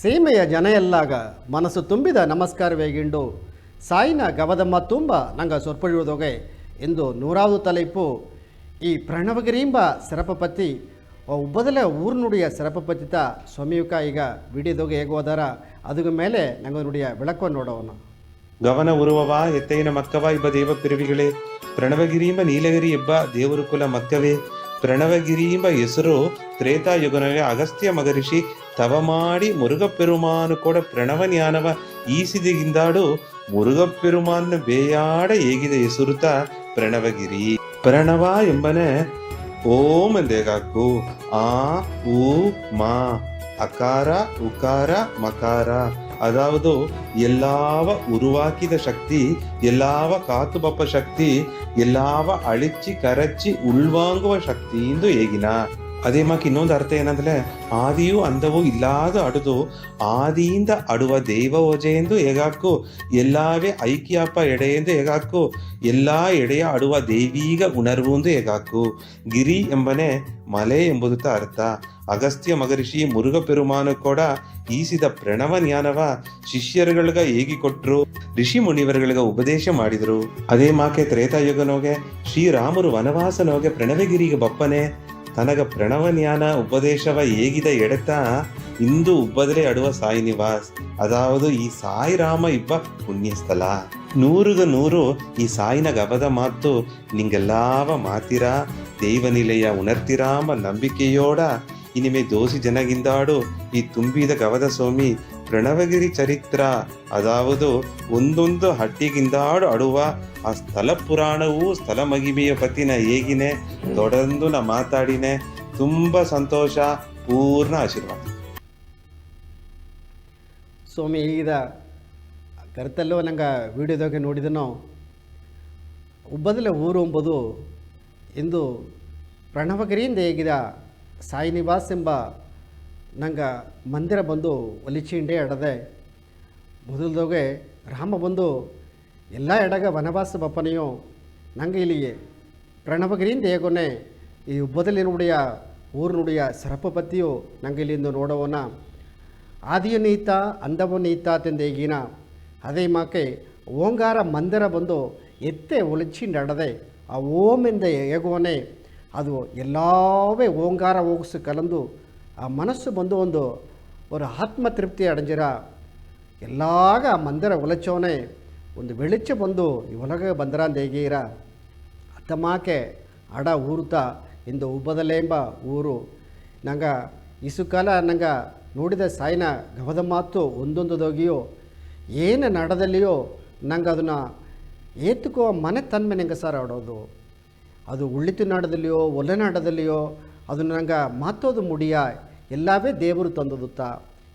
ಸೀಮೆಯ ಜನ ಎಲ್ಲಾಗ ಮನಸ್ಸು ತುಂಬಿದ ನಮಸ್ಕಾರವೇಗಿಂಡು ಸಾಯಿನ ಗವದಮ್ಮ ತುಂಬ ನಂಗೆ ಸೊರ್ಪೊಳ್ಳುವುದೊಗೆ ಎಂದು ನೂರಾವುದು ತಲೆಪು ಈ ಪ್ರಣವಗಿರೀಂಬ ಸಿರಪಪತ್ತಿ ಉಬ್ಬದಲ ಊರ್ನುಡಿಯ ಸಿರಪಪತ್ತಿತ ಸ್ವಾಮಿಯುಕ ಈಗ ವಿಡಿಯೋದೊಗೆ ಹೇಗೋದಾರ ಅದುಗ ಮೇಲೆ ನಂಗೆ ನುಡಿಯ ಬೆಳಕನ್ನು ನೋಡೋನು ಗವನ ಉರುವವ ಎತ್ತೈನ ಮಕ್ಕವ ಇಬ್ಬ ದೇವ ಪಿರಿವಿಗಳೇ ಪ್ರಣವಗಿರೀಂಬ ನೀಲಗಿರಿ ಇಬ್ಬ ದೇವರು ಕುಲ ಮಕ್ಕವೇ ಪ್ರಣವಗಿರೀಂಬ ಹೆಸರು ತ್ರೇತಾಯುಗನವೇ ಅಗಸ್ತ್ಯ ಮಗರಿಷಿ ತವ ಮಾಡಿ ಮುರುಗಪ್ಪೆರುಮಾನು ಕೂಡ ಪ್ರಣವ ಜ್ಞಾನವ ಈಸಿದಿಗಿಂದಾಡು ಮುರುಗಪ್ಪೆರುಮಾನ ಬೇಯಾಡ ಹೇಗಿದೆ ಹೆಸರುತ ಪ್ರಣವಗಿರಿ ಪ್ರಣವ ಎಂಬನೆ ಓಂ ಎಂದೇಗಾಕು ಆ ಉ ಮಾ ಅಕಾರ ಉಕಾರ ಮಕಾರ அதாவது எல்லாவ உருவாக்கித சக்தி எல்லாவ காத்து பப்ப சக்தி எல்லாವ ಅಳಿಚಿ ಕರಚಿ ಉಳ್ವಾಂಗುವ ಶಕ್ತಿ ಎಂದು ಹೇಗಿನ ಅದೇ ಮಾಕ್ ಇನ್ನೊಂದು ಅರ್ಥ ಏನಂದ್ರೆ ಆದಿಯೂ ಅಂದವೂ ಇಲ್ಲಾದ ಅಡುದು ಆದಿಯಿಂದ ಅಡುವ ದೈವ ಓಜೆ ಎಂದು ಹೇಗಾಕು ಎಲ್ಲಾವೇ ಐಕ್ಯಪ್ಪ ಎಡೆ ಎಂದು ಹೇಗಾಕು ಎಲ್ಲಾ ಎಡೆಯ ಅಡುವ ದೈವೀಗ ಉಣರ್ವು ಎಂದು ಹೇಗಾಕು ಗಿರಿ ಎಂಬನೆ ಮಲೆ ಎಂಬುದು ಅರ್ಥ ಅಗಸ್ತ್ಯ ಮಗರಿಷಿ ಮುರುಘ ಪೆರುಮಾನು ಕೂಡ ಈಸಿದ ಪ್ರಣವ ಜ್ಞಾನವ ಶಿಷ್ಯರುಗಳಿಗ ಹೇಗಿ ಕೊಟ್ರು ಋಷಿ ಮುನಿವರುಗಳಿಗ ಉಪದೇಶ ಮಾಡಿದ್ರು ಅದೇ ಮಾಕೆ ತ್ರೇತಾಯುಗನೋಗೆ ಶ್ರೀರಾಮರು ವನವಾಸನೋಗೆ ಪ್ರಣವಗಿರಿಗೆ ಬಪ್ಪನೆ ತನಗ ಪ್ರಣವ ಜ್ಞಾನ ಉಪದೇಶವ ಹೇಗಿದ ಎಡೆತ ಇಂದು ಉಬ್ಬದಲೇ ಅಡುವ ಸಾಯಿ ನಿವಾಸ್ ಅದಾವುದು ಈ ಸಾಯಿ ರಾಮ ಇಬ್ಬ ಪುಣ್ಯಸ್ಥಳ ನೂರುಗ ನೂರು ಈ ಸಾಯಿನ ಗಬದ ಮಾತು ನಿಂಗೆಲ್ಲಾವ ಮಾತಿರ ದೈವನಿಲೆಯ ಉಣರ್ತಿರಾಮ ನಂಬಿಕೆಯೋಡ ಇನಿಮೆ ದೋಸಿ ಜನಗಿಂದಾಡು ಈ ತುಂಬಿದ ಗವದ ಸ್ವಾಮಿ ಪ್ರಣವಗಿರಿ ಚರಿತ್ರ ಅದಾವುದು ಒಂದೊಂದು ಹಟ್ಟಿಗಿಂದಾಡು ಅಡುವ ಆ ಸ್ಥಳ ಪುರಾಣವು ಸ್ಥಳ ಮಗಿಮೆಯ ಪತಿನ ಹೇಗಿನೆ ತೊಡಂದು ನಾ ಮಾತಾಡಿನೆ ತುಂಬ ಸಂತೋಷ ಪೂರ್ಣ ಆಶೀರ್ವಾದ ಸ್ವಾಮಿ ಈಗಿದ ಕರ್ತಲ್ಲೋ ನಂಗೆ ವಿಡಿಯೋದಾಗ ನೋಡಿದನೋ ಉಬ್ಬದಲೆ ಊರು ಎಂಬುದು ಇಂದು ಪ್ರಣವಗಿರಿಯಿಂದ ಹೇಗಿದ ಸಾಯಿ ನಿವಾಸ್ ಎಂಬ ನಂಗೆ ಮಂದಿರ ಬಂದು ಒಲಿಚಿಂಡೆ ಎಡದೆ ಮೊದಲದೋಗೆ ರಾಮ ಬಂದು ಎಲ್ಲ ಎಡಗ ವನವಾಸ ಬಪ್ಪನೆಯೋ ನಂಗೆ ಇಲ್ಲಿಗೆ ಪ್ರಣವಗಿರಿಯಿಂದ ಹೇಗೋನೆ ಈ ಉಬ್ಬದಲ್ಲಿ ನುಡಿಯ ಊರು ನುಡಿಯ ಸರಪಪತಿಯು ನಂಗೆ ಇಲ್ಲಿಂದ ನೋಡೋವನ ಆದಿಯು ನೀತ ಅಂದವು ನೀತ ತಂದು ಹೇಗಿನ ಅದೇ ಮಾಕೆ ಓಂಗಾರ ಮಂದಿರ ಬಂದು ಎತ್ತೆ ಒಲಿಚಿಂಡ ಎಡದೆ ಆ ಓಮೆಂದ ಹೇಗುವನೆ ಅದು ಎಲ್ಲವೇ ಓಂಕಾರ ಹೋಗಿಸಿ ಕಲಂದು ಆ ಮನಸ್ಸು ಬಂದು ಒಂದು ಆತ್ಮ ತೃಪ್ತಿ ಅಡಂಜಿರ ಎಲ್ಲಾಗ ಮಂದಿರ ಒಲಚೋನೆ ಒಂದು ಬೆಳಿಚ್ಚ ಬಂದು ಈ ಒಳಗೆ ಬಂದರ ಅಂತ ಹೇಗೀರ ಅತ್ತಮಾಕೆ ಅಡ ಊರುತ ಇಂದು ಉಬ್ಬದಲೆಂಬ ಊರು ನಂಗೆ ಇಸುಕಾಲ ನಂಗೆ ನೋಡಿದ ಸಾಯಿನ ಗವದ ಮಾತು ಒಂದೊಂದದೋಗಿಯೋ ಏನು ನಡದಲ್ಲಿಯೋ ನಂಗೆ ಅದನ್ನು ಏತುಕೋ ಮನೆ ತನ್ಮೆ ನಂಗೆ ಸರ್ ಆಡೋದು ಅದು ಉಳ್ಳಿತು ನಾಡದಲ್ಲಿಯೋ ಒಲೆನಾಡದಲ್ಲಿಯೋ ಅದು ನಂಗೆ ಮಾತೋದು ಮುಡಿಯ ಎಲ್ಲವೇ ದೇವರು ತಂದದುತ್ತಾ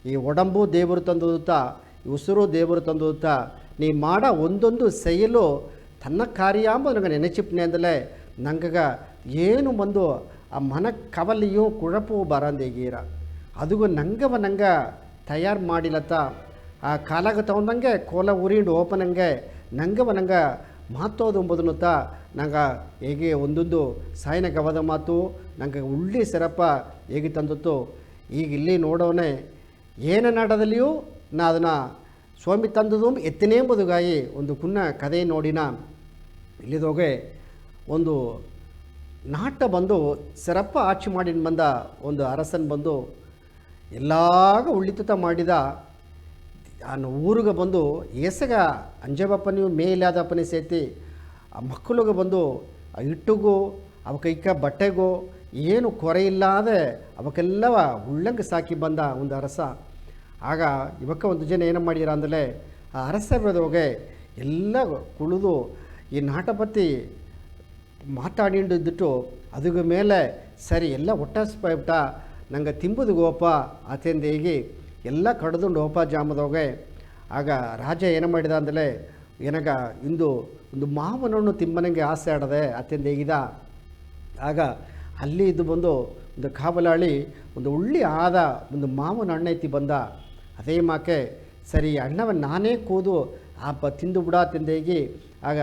ಈ ಒಡಂಬು ದೇವರು ತಂದದುತ್ತಾ ಈ ಉಸಿರು ದೇವರು ತಂದದುತ್ತಾ ನೀ ಮಾಡ ಒಂದೊಂದು ಸೈಯಲು ತನ್ನ ಕಾರ್ಯ ಅಂಬ ನನಗೆ ನೆನೆಚಿಪ್ನೆ ಅಂದಲೇ ನಂಗೆ ಏನು ಬಂದು ಆ ಮನ ಕವಲಿಯೋ ಕುഴപ്പವು ಬರಂದೇಗೀರ ಅದಗೂ ನಂಗೆ ತಯಾರು ಮಾಡಿಲತ್ತ ಆ ಕಾಲಾಗ ತಗೊಂಡಂಗೆ ಕೋಲ ಉರಿಂಡು ಓಪನಂಗೆ ನಂಗೆ ಮಾತೋದು ಎಂಬುದನ್ನುತ್ತ ನಂಗೆ ಹೇಗೆ ಒಂದೊಂದು ಸಾಯಿನ ಗವದ ಮಾತು ನಂಗೆ ಉಳ್ಳಿ ಸೆರಪ ಹೇಗೆ ತಂದತ್ತು ಈಗ ಇಲ್ಲಿ ನೋಡೋನೆ ಏನ ನಾಡದಲ್ಲಿಯೂ ನಾ ಅದನ್ನು ಸ್ವಾಮಿ ತಂದದು ಎತ್ತನೇ ಎಂಬುದುಗಾಯಿ ಒಂದು ಕುನ್ನ ಕಥೆ ನೋಡಿನ ಇಲ್ಲಿದೋಗೆ ಒಂದು ನಾಟ ಬಂದು ಸೆರಪ್ಪ ಆಚೆ ಮಾಡಿ ಬಂದ ಒಂದು ಅರಸನ್ ಬಂದು ಎಲ್ಲಾಗ ಉಳ್ಳಿತ ಮಾಡಿದ ಊರಿಗೆ ಬಂದು ಏಸಗ ಅಂಜಬಪ್ಪನಿಯು ಮೇಲಾದಪ್ಪನಿ ಸೇತಿ ಆ ಮಕ್ಕಳಿಗೆ ಬಂದು ಆ ಇಟ್ಟಿಗೂ ಅವಕೈಕ ಬಟ್ಟೆಗೂ ಏನು ಕೊರೆ ಇಲ್ಲದೆ ಅವಕ್ಕೆಲ್ಲವ ಉಳ್ಳಂಗೆ ಸಾಕಿ ಬಂದ ಒಂದು ಅರಸ ಆಗ ಇವಕ್ಕೆ ಒಂದು ಜನ ಏನು ಮಾಡಿರ ಅಂದಲೇ ಆ ಅರಸ ಬರೋದೋಗೆ ಎಲ್ಲ ಕುಳಿದು ಈ ನಾಟಪತಿ ಮಾತಾಡಿಂಡಿದ್ದುಟ್ಟು ಅದುಗ ಮೇಲೆ ಸರಿ ಎಲ್ಲ ಒಟ್ಟಾಸ್ಬಿಟ್ಟ ನಂಗೆ ತಿಂಬುದು ಗೋಪ ಆತೆಂದು ಹೇಗಿ ಎಲ್ಲ ಕಡ್ದುಂಡು ಹೋಪ ಜಾಮದೋಗೆ ಆಗ ರಾಜ ಏನು ಮಾಡಿದ ಅಂದಲೇ ಏನಗ ಇಂದು ಒಂದು ಮಾವನಣ್ಣು ತಿಮ್ಮನಿಗೆ ಆಸೆ ಆಡದೆ ಅತ್ಯಂತ ಹೇಗಿದ ಆಗ ಅಲ್ಲಿ ಇದು ಬಂದು ಒಂದು ಕಾವಲಾಳಿ ಒಂದು ಉಳ್ಳಿ ಆದ ಒಂದು ಮಾವನ ಹಣ್ಣು ಐತಿ ಬಂದ ಅದೇ ಮಾಕೆ ಸರಿ ಅಣ್ಣವ ನಾನೇ ಕೂದು ಆ ತಿಂದು ಬಿಡ ತಿಂದೇಗಿ ಆಗ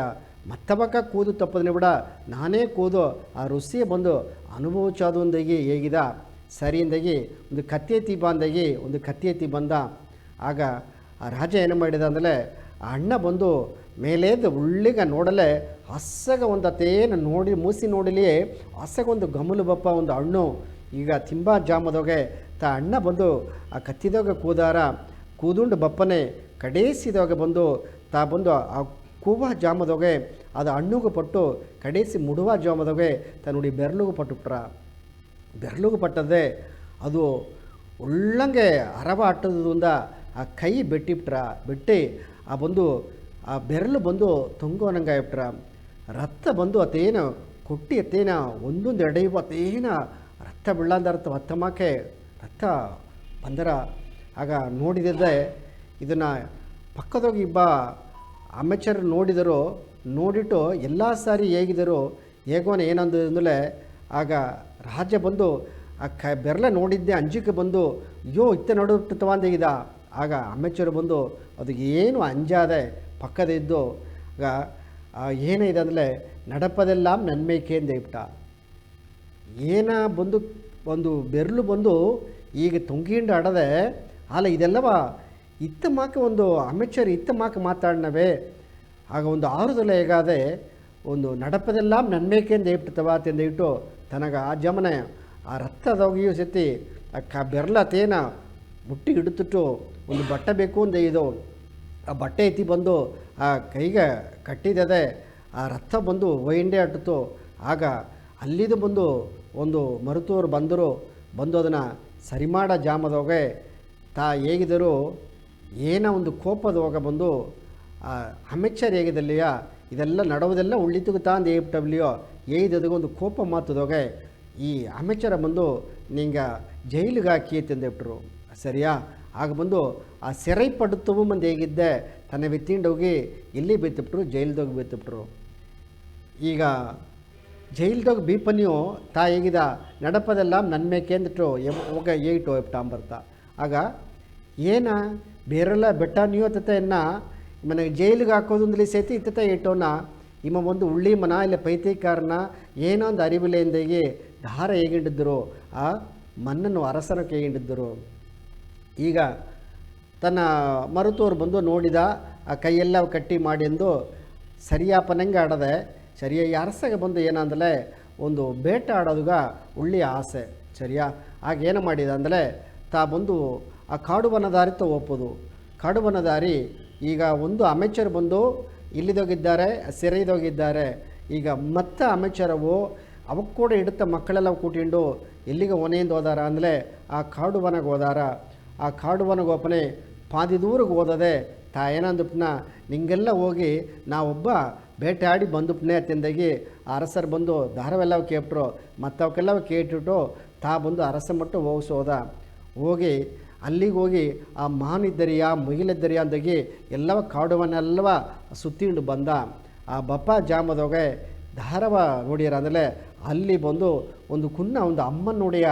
ಮತ್ತಬಕ್ಕ ಕೂದು ತಪ್ಪದನೆ ಬಿಡ ನಾನೇ ಕೂದು ಆ ರುಸಿಯ ಬಂದು ಅನುಭವಿಸೋದು ಒಂದೇಗಿ ಹೇಗಿದ ಸರಿಯಿಂದಾಗಿ ಒಂದು ಕತ್ತಿ ಎತ್ತಿ ಬಂದಾಗಿ ಒಂದು ಕತ್ತಿ ಎತ್ತಿ ಬಂದ. ಆಗ ಆ ರಾಜ ಏನು ಮಾಡಿದ ಅಂದರೆ ಆ ಅಣ್ಣ ಬಂದು ಮೇಲೇದು ಉಳ್ಳಿಗ ನೋಡಲೇ ಹಸ್ಸಗ ಒಂದು ಅತೇನು ನೋಡಿ ಮೂಸಿ ನೋಡಲಿ ಹಸ್ಸಗ ಒಂದು ಗಮಲು ಬಪ್ಪ ಒಂದು ಹಣ್ಣು ಈಗ ತಿಂಬ ಜಾಮದೋಗೆ ತಾ ಅಣ್ಣ ಬಂದು ಆ ಕತ್ತಿದೋಗ ಕೂದಾರ ಕೂದುಂಡು ಬಪ್ಪನೆ ಕಡೇಸಿದೋಗ ಬಂದು ತಾ ಬಂದು ಆ ಕೂವ ಜಾಮದೋಗೆ ಅದು ಹಣ್ಣುಗೂ ಪಟ್ಟು ಕಡೇಸಿ ಮುಡುವ ಜಾಮದೋಗೆ ತಾ ನೋಡಿ ಬೆರಳುಗೂ ಪಟ್ಟುಬಿಟ್ರ. ಬೆರಳುಗೂ ಪಟ್ಟದೆ ಅದು ಉಳ್ಳಂಗೆ ಅರವ ಆಟದಿಂದ ಆ ಕೈ ಬೆಟ್ಟಿಬಿಟ್ರ. ಬೆಟ್ಟಿ ಆ ಬಂದು ಆ ಬೆರಳು ಬಂದು ತೊಂಗೋನಂಗೆ ಆಗ್ಬಿಟ್ರ. ರಕ್ತ ಬಂದು ಅತೇನು ಕೊಟ್ಟಿ ಅತ್ತೇನ ಒಂದೊಂದು ಎಡೆಯುವ ಅತೇನ ರಕ್ತ ಬೀಳಂದರ್ಥ ಹತ್ತಮಾಕೆ ರಕ್ತ ಬಂದರ. ಆಗ ನೋಡಿದ್ದೆ ಇದನ್ನು ಪಕ್ಕದೋಗಿ ಇಬ್ಬ ಅಮೆಚರ್ ನೋಡಿದರು. ನೋಡಿಟ್ಟು ಎಲ್ಲ ಸಾರಿ ಹೇಗಿದ್ದರು ಹೇಗೋನ ಏನಂದು ಅಂದರೆ ಆಗ ರಾಜ ಬಂದು ಆ ಬೆರಳೆ ನೋಡಿದ್ದೆ ಅಂಜಿಕೆ ಬಂದು ಅಯ್ಯೋ ಇತ್ತ ನೋಡುತ್ತವಂದೇಗಿದ. ಆಗ ಅಮೆಚರು ಬಂದು ಅದು ಏನು ಅಂಜಾದೆ ಪಕ್ಕದ ಇದ್ದು ಆಗ ಏನಿದೆ ಅಂದರೆ ನಡಪದೆಲ್ಲ ನನ್ಮೇಕೆ ಅಂದೇಬಿಟ್ಟ. ಏನ ಬಂದು ಒಂದು ಬೆರಳು ಬಂದು ಈಗ ತೊಂಗಿಂಡು ಆಡದೆ ಅಲ್ಲ ಇದೆಲ್ಲವ ಇತ್ತ ಮಾಕ ಒಂದು ಅಮೆಚರ್ ಇತ್ತ ಮಾಕ ಮಾತಾಡಿನವೇ. ಆಗ ಒಂದು ಆರುದಲ್ಲ ಹೇಗಾದೆ ಒಂದು ನಡಪದೆಲ್ಲ ನನ್ಮೇಕೆ ಅಂದೇಬಿಡ್ತವ ತಂದಿಟ್ಟು ತನಗ ಆ ಜಮನೆ ಆ ರಕ್ತದೋಗಿಯೂ ಸತಿ ಆ ಬೆರಳ ತೇನ ಮುಟ್ಟಿ ಹಿಡಿತಿಟ್ಟು ಒಂದು ಬಟ್ಟೆ ಬೇಕು ಅಂದೆ ಇದು ಆ ಬಟ್ಟೆ ಎತ್ತಿ ಬಂದು ಆ ಕೈಗೆ ಕಟ್ಟಿದದೆ ಆ ರಕ್ತ ಬಂದು ಒಯ್ಂಡೆ ಅಟ್ಟಿತು. ಆಗ ಅಲ್ಲಿದು ಬಂದು ಒಂದು ಮರುತೂರು ಬಂದು ಅದನ್ನು ಸರಿ ಮಾಡೋ ಜಾಮದೋಗೆ ತಾ ಹೇಗಿದ್ದರು ಏನೋ ಒಂದು ಕೋಪದೋಗ ಬಂದು ಆ ಅಮೆಚರ್ ಹೇಗಿದಲ್ಲಿಯ ಇದೆಲ್ಲ ನಡುವುದೆಲ್ಲ ಉಳ್ಳಿತು ತಾಂದು ಏಬಿಟ್ಟವ್ಲಿಯೋ ಏಯ್ದದಗೊಂದು ಕೋಪ ಮಾತದೋಗೆ ಈ ಅಮೆಚರ ಬಂದು ನಿಂಗೆ ಜೈಲಿಗೆ ಹಾಕಿ ತಂದೇಬಿಟ್ರು. ಸರಿಯಾ ಆಗ ಬಂದು ಆ ಸೆರೈ ಪಡುತ್ತವು ಮಂದಿ ಹೇಗಿದ್ದೆ ತನ್ನ ವಿತ್ತಿಂಡೋಗಿ ಇಲ್ಲಿ ಬೀತಿಬಿಟ್ರು ಜೈಲ್ದೋಗಿ ಬೀತಿಬಿಟ್ರು. ಈಗ ಜೈಲ್ದೋಗಿ ಬೀಪನಿಯು ತಾ ಹೇಗಿದ ನಡಪದೆಲ್ಲ ನನ್ನ ಮೇಕೆ ಅಂದಿಟ್ಟು ಹೋಗ ಏಟು ಎಪ್ಟಾಂಬರ್ತ. ಆಗ ಏನ ಬೇರೆಲ್ಲ ಬೆಟ್ಟ ನೀವು ತತೆಯನ್ನ ಮನೆಗೆ ಜೈಲಿಗೆ ಹಾಕೋದಂದಲ್ಲಿ ಸೇತಿ ಇತ್ತ ಏಟೋನ ಇಮ್ಮ ಒಂದು ಉಳ್ಳಿ ಮನ ಇಲ್ಲ ಪೈತಿಕಾರನ ಏನೋ ಒಂದು ಅರಿವಿಲೆಂದಾಗಿ ದಾರ ಹೇಗಿಂಡಿದ್ದರು ಆ ಮನ್ನನ್ನು ಅರಸನ ಹೇಗಿಂಡಿದ್ದರು. ಈಗ ತನ್ನ ಮರುತೋರು ಬಂದು ನೋಡಿದ ಆ ಕೈಯೆಲ್ಲ ಕಟ್ಟಿ ಮಾಡಿ ಎಂದು ಸರಿಯಾಪನಂಗೆ ಆಡದೆ ಸರಿಯ ಅರಸಗೆ ಬಂದು ಏನಂದಲೇ ಒಂದು ಬೇಟ ಆಡೋದುಗ ಉಳ್ಳಿ ಆಸೆ. ಸರಿಯಾ ಆಗ ಏನು ಮಾಡಿದ ಅಂದರೆ ತಾ ಬಂದು ಆ ಕಾಡುವನ ದಾರಿ ಒಪ್ಪೋದು. ಕಾಡುವನ ದಾರಿ ಈಗ ಒಂದು ಅಮೆಚರ್ ಬಂದು ಇಲ್ಲಿದೋಗಿದ್ದಾರೆ ಸೆರೆದೋಗಿದ್ದಾರೆ. ಈಗ ಮತ್ತೆ ಅಮೆಚರವು ಅವಕ್ಕೆ ಕೂಡ ಇಡುತ್ತ ಮಕ್ಕಳೆಲ್ಲ ಕೂಟಿಂಡು ಎಲ್ಲಿಗೆ ಒನೆಯಿಂದ ಹೋದಾರ ಅಂದರೆ ಆ ಕಾಡುವನಗೆ ಹೋದಾರ. ಆ ಕಾಡುವನಗೆ ಒಪ್ಪನೆ ಪಾದಿ ದೂರಿಗೆ ಓದದೆ ತಾ ಏನಂದುಪ್ನ ನಿಂಗೆಲ್ಲ ಹೋಗಿ ನಾವೊಬ್ಬ ಬೇಟೆ ಆಡಿ ಬಂದುಪ್ನೆ ತಿಂದಾಗಿ ಅರಸರು ಬಂದು ದಾರವೆಲ್ಲ ಕೇಳ್ಬಿಟ್ರು. ಮತ್ತು ಅವಕ್ಕೆಲ್ಲ ಕೇಟಿಟ್ಟು ತಾ ಬಂದು ಅರಸ ಮಟ್ಟು ಹೋಗಿಸೋದ. ಹೋಗಿ ಅಲ್ಲಿಗೆ ಹೋಗಿ ಆ ಮಾನಿದ್ದರಿಯ ಮುಗಿಲಿದ್ದರಿಯ ಅಂದಾಗಿ ಎಲ್ಲವ ಕಾಡುವನ್ನೆಲ್ಲವ ಸುತ್ತಿಂಡು ಬಂದ. ಆ ಬಪ್ಪ ಜಾಮದೋಗೆ ದಾರವ ನೋಡಿಯರ ಅಂದರೆ ಅಲ್ಲಿ ಬಂದು ಒಂದು ಕುನ್ನ ಒಂದು ಅಮ್ಮನ ನೋಡಿಯ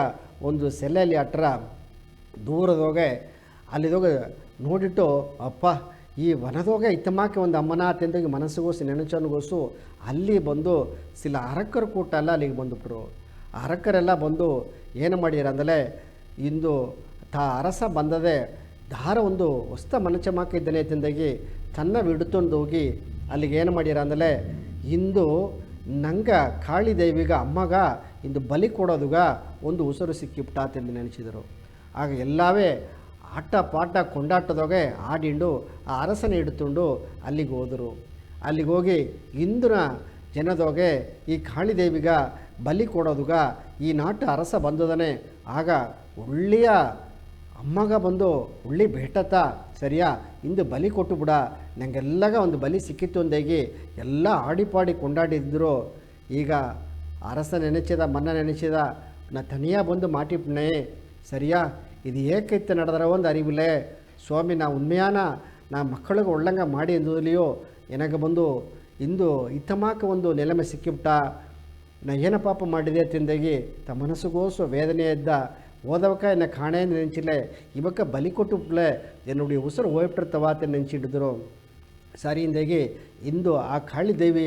ಒಂದು ಸೆಲೆಯಲ್ಲಿ ಅಟ್ರ ದೂರದೋಗೆ ಅಲ್ಲಿದೋಗೆ ನೋಡಿಟ್ಟು ಅಪ್ಪ ಈ ವನದೋಗೆ ಇತ್ತಮಾಕೆ ಒಂದು ಅಮ್ಮನ ತಿಂದಾಗಿ ಮನಸ್ಸಿಗೋಸಿ ನೆನಚನ್ಗೋಸು ಅಲ್ಲಿ ಬಂದು ಸಿಲ ಅರಕ್ಕರ ಕೂಟ ಎಲ್ಲ ಅಲ್ಲಿಗೆ ಬಂದುಬಿಟ್ರು. ಅರಕ್ಕರೆಲ್ಲ ಬಂದು ಏನು ಮಾಡಿರ ಅಂದರೆ ಇಂದು ತಾ ಅರಸ ಬಂದದೆ ದಾರ ಒಂದು ಹೊಸ್ತ ಮನಚಮಾಕ ಇದ್ದಾನೆ ತಿಂದಾಗಿ ತನ್ನ ಬಿಡುತ್ತೊಂದು ಹೋಗಿ ಅಲ್ಲಿಗೆ ಏನು ಮಾಡಿರ ಅಂದರೆ ಇಂದು ನಂಗೆ ಕಾಳಿ ದೇವಿಗ ಅಮ್ಮಗ ಇಂದು ಬಲಿ ಕೊಡೋದುಗ ಒಂದು ಉಸಿರು ಸಿಕ್ಕಿಬಿಟ್ಟಾತೆಂದು ನೆನೆಸಿದರು. ಆಗ ಎಲ್ಲವೇ ಆಟ ಪಾಠ ಕೊಂಡಾಟದೋಗೆ ಆಡಿಂಡು ಆ ಅರಸನ ಹಿಡ್ಕೊಂಡು ಅಲ್ಲಿಗೆ ಹೋದರು. ಅಲ್ಲಿಗೆ ಹೋಗಿ ಇಂದಿನ ಜನದೋಗೆ ಈ ಕಾಳಿದೇವಿಗ ಬಲಿ ಕೊಡೋದುಗ ಈ ನಾಟ ಅರಸ ಬಂದದನೆ. ಆಗ ಒಳ್ಳೆಯ ಅಮ್ಮಗ ಬಂದು ಉಳ್ಳಿ ಬೇಟತ್ತ ಸರಿಯಾ ಇಂದು ಬಲಿ ಕೊಟ್ಟು ಬಿಡ ನನಗೆಲ್ಲಗ ಒಂದು ಬಲಿ ಸಿಕ್ಕಿತ್ತು ಅಂದಾಗಿ ಎಲ್ಲ ಆಡಿಪಾಡಿ ಕೊಂಡಾಡಿದ್ರು. ಈಗ ಅರಸ ನೆನೆಸಿದ ಮನ್ನ ನೆನೆಸಿದ ನಾ ತನಿಯ ಬಂದು ಮಾಟಿಪ್ನೆ ಸರಿಯಾ ಇದು ಏಕೈತೆ ನಡೆದ್ರೆ ಒಂದು ಅರಿವಿಲ್ಲ ಸ್ವಾಮಿ ನಾ ಉண்மையான ನಾ ಮಕ್ಕಳಿಗೆ ಒಳ್ಳಂಗ ಮಾಡಿ ಎಂದಲಿಯೋ ನನಗೆ ಬಂದು ಇಂದು ಇತ್ತಮಾಕ ಒಂದು ನೆಲೆಮೆ ಸಿಕ್ಕಿಬಿಟ್ಟ ನಾ ಏನ ಪಾಪ ಮಾಡಿದೆ ತಿಂದಾಗಿ ತ ಮನಸ್ಸುಗೋಸು ವೇದನೆ ಇದ್ದ ಓದವಕ ಎನ್ನ ಕಾಣೆ ನೆನೆಸಿಲ್ಲ ಇವಕ್ಕ ಬಲಿ ಕೊಟ್ಟು ಬಿಟ್ಲೆ ಎನ್ನುಡಿ ಉಸಿರು ಹೋಗ್ಬಿಟ್ಟಿರ್ತವಾತ ನೆನೆಸಿಟ್ಟಿದ್ರು. ಸರಿಯಿಂದಾಗಿ ಇಂದು ಆ ಕಾಳಿ ದೇವಿ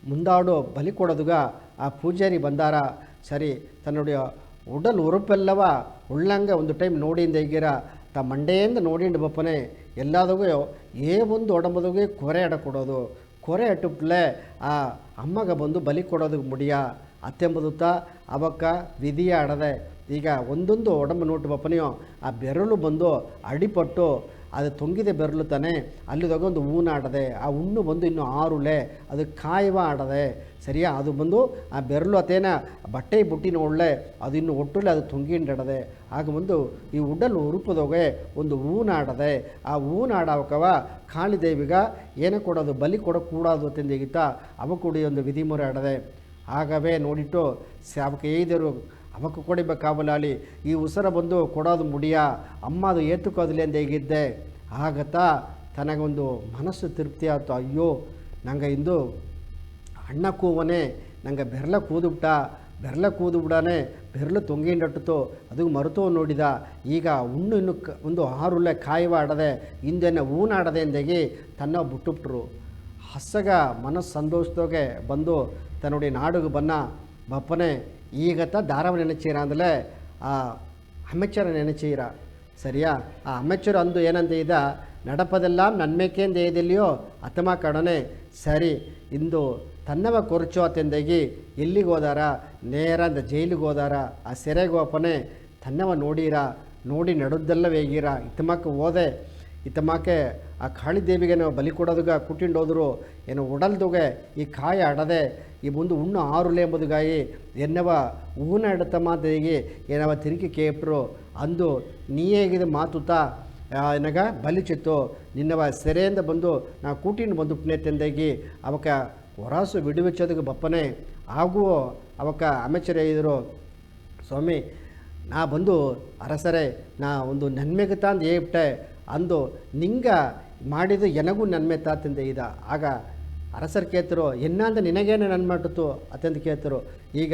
ಮುಂದಾಡೋ ಬಲಿ ಕೊಡೋದುಗ ಆ ಪೂಜಾರಿ ಬಂದಾರ. ಸರಿ ತನ್ನುடைய ಉಡಲ್ ಉರುಪೆಲ್ಲವ ಉಳ್ಳಂಗೆ ಒಂದು ಟೈಮ್ ನೋಡಿಂದ ಈಗಿರ ತ ಮಂಡೆಯಿಂದ ನೋಡಿಂಡು ಬಪ್ಪನೆ ಎಲ್ಲದಗೂ ಏ ಒಂದು ಒಡಂಬದಿಗೆ ಕೊರೆ ಅಡ ಕೊಡೋದು, ಕೊರೆ ಅಟ್ಟುಪ್ಲೆ ಆ ಅಮ್ಮಗ ಬಂದು ಬಲಿ ಕೊಡೋದಕ್ಕೆ ಮುಡಿಯ ಅತ್ತೆಂಬುದುತ್ತ ಅವಕ್ಕ ವಿಧಿಯ ಆಡದೆ. ಈಗ ಒಂದೊಂದು ಒಡಂಬ ನೋಟು ಬಪ್ಪನೆಯೋ ಆ ಬೆರಳು ಬಂದು ಅಡಿಪಟ್ಟು ಅದು ತೊಂಗಿದೆ ಬೆರಳು ತಾನೆ, ಅಲ್ಲಿದಾಗ ಒಂದು ಹೂನ ಆಡದೆ, ಆ ಹುಣ್ಣು ಬಂದು ಇನ್ನು ಆರುಲೆ ಅದು ಕಾಯವ ಆಡದೆ ಸರಿಯಾ, ಅದು ಬಂದು ಆ ಬೆರಳು ಅತೇನ ಬಟ್ಟೆ ಬುಟ್ಟಿನ ಒಳ್ಳೆ ಅದು ಇನ್ನು ಒಟ್ಟುಲೆ ಅದು ತೊಂಗಿಂಡಾಡದೆ. ಆಗ ಬಂದು ಈ ಉಡಲು ಉರುಪದೋಗೆ ಒಂದು ಹೂನ ಆಡದೆ, ಆ ಹೂನ ಆಡವಕವ ಕಾಳಿದೇವಿಗ ಏನ ಕೊಡೋದು ಬಲಿ ಕೊಡಕೂಡದು ಅಂತಂದೇಗಿತ್ತ ಅವ ಕೂಡಿ ಒಂದು ವಿಧಿಮುರೆ ಆಡದೆ. ಆಗವೇ ನೋಡಿಟ್ಟು ಅವಕ್ಕೆ ಏದರು ಅವಕ್ಕೆ ಕೊಡಿಬೇಕಾವಲಾಲಿ ಈ ಉಸರ ಬಂದು ಕೊಡೋದು ಮುಡಿಯ ಅಮ್ಮ ಅದು ಏತುಕೋದಿಲ್ಲ ಅಂತ ಹೇಗಿದ್ದೆ. ಆಗತ್ತಾ ತನಗೊಂದು ಮನಸ್ಸು ತೃಪ್ತಿ ಆಯ್ತು, ಅಯ್ಯೋ ನಂಗೆ ಇಂದು ಅಣ್ಣ ಕೂವನೆ ನಂಗೆ ಬೆರಳ ಕೂದುಬಿಟ್ಟ, ಬೆರಳ ಕೂದುಬಿಡಾನೆ ಬೆರಳು ತೊಂಗಿಂಡಟ್ಟಿತು ಅದು ಮರುತು ನೋಡಿದ. ಈಗ ಹುಣ್ಣು ಇನ್ನು ಒಂದು ಆರುಲೆ ಕಾಯುವ ಆಡದೆ ಹಿಂದೆನೆ ಹೂನಾಡದೆ ಎಂದಾಗಿ ತನ್ನ ಬಿಟ್ಟುಬಿಟ್ರು. ಹಸ್ಸಗ ಮನಸ್ಸು ಸಂತೋಷದೋಗೆ ಬಂದು ತನ್ನೋಡಿ ನಾಡುಗೆ ಬನ್ನ ಬಪ್ಪನೆ ಈಗತ್ತ ದಾರವ ನೆನಚೀರ ಅಂದಲೇ ಆ ಅಮೆಚ್ಚರ ನೆನಚೀರ ಸರಿಯಾ. ಆ ಅಮೆಚ್ಚರು ಅಂದು ಏನಂತ ಇದ್ದ ನಡಪದೆல்லாம் ನನ್ಮೇಕೇಂದ ಏದಿಲ್ಯೋ ಅತ್ತಮ ಕಡನೆ ಸರಿ ಇಂದು ತನ್ನವ ಕೊರ್ಚೋ ಅತ್ತೆಂದಾಗಿ ಎಲ್ಲಿಗೆ ಹೋದಾರ ನೇರ ಅಂದ ಜೈಲಿಗೆ ಹೋದಾರ. ಆ ಸೆರೆಗೆ ಹೋಪನೆ ತನ್ನವ ನೋಡೀರ, ನೋಡಿ ನಡುದ್ದೆಲ್ಲ ವೇಗಿರ ಇತ್ತಮಕ್ಕೆ ಹೋದೆ. ಇತ್ತಮಕ್ಕೆ ಆ ಕಾಳಿದೇವಿಗೆ ನಾವು ಬಲಿ ಕೊಡೋದುಗ ಕುಟ್ಟಿಂಡೋದ್ರು ಏನು ಉಡಲ್ದುಗೆ ಈ ಕಾಯಿ ಆಡದೆ ಈ ಮುಂದೆ ಹುಣ್ಣು ಆರುಲೆ ಎಂಬುದುಗಾಯಿ ಎನ್ನವ ಹೂನ ಎಡತಮ್ಮ ದೇಗಿ ಏನವ ತಿರುಗಿ ಕೇಪ್ರು ಅಂದು ನೀ ಹೇಗಿದೆ ಮಾತುತ್ತಾ ಎನಗ ಬಲಿಚಿತ್ತು ನಿನ್ನವ ಸೆರೆಯಿಂದ ಬಂದು ನಾ ಕೂಟಿನ ಬಂದು ಪುಣ್ಯತೆಂದಾಗಿ ಅವಕ ಹೊರಾಸು ಬಿಡುವೆಚ್ಚೋದಕ್ಕೆ ಬಪ್ಪನೆ ಹಾಗೂ ಅವಕ ಅಮೆಚ್ಚರೆ ಇದ್ರು ಸ್ವಾಮಿ ನಾ ಬಂದು ಅರಸರೇ ನಾ ಒಂದು ನನ್ಮೆಗೆ ತಂದು ಏಬಿಟ್ಟೆ ಅಂದು ನಿಂಗ ಮಾಡಿದ್ದು ಎನಗೂ ನನ್ಮೆ ತಾತಂದೆ ಇದ. ಆಗ ಅರಸರು ಕೇಳ್ತರು ಎನ್ನಂದ ನಿನಗೇನೆ ನನ್ನ ಮಾಡಿತು ಅತ್ಯಂತ ಕೇಳ್ತರು. ಈಗ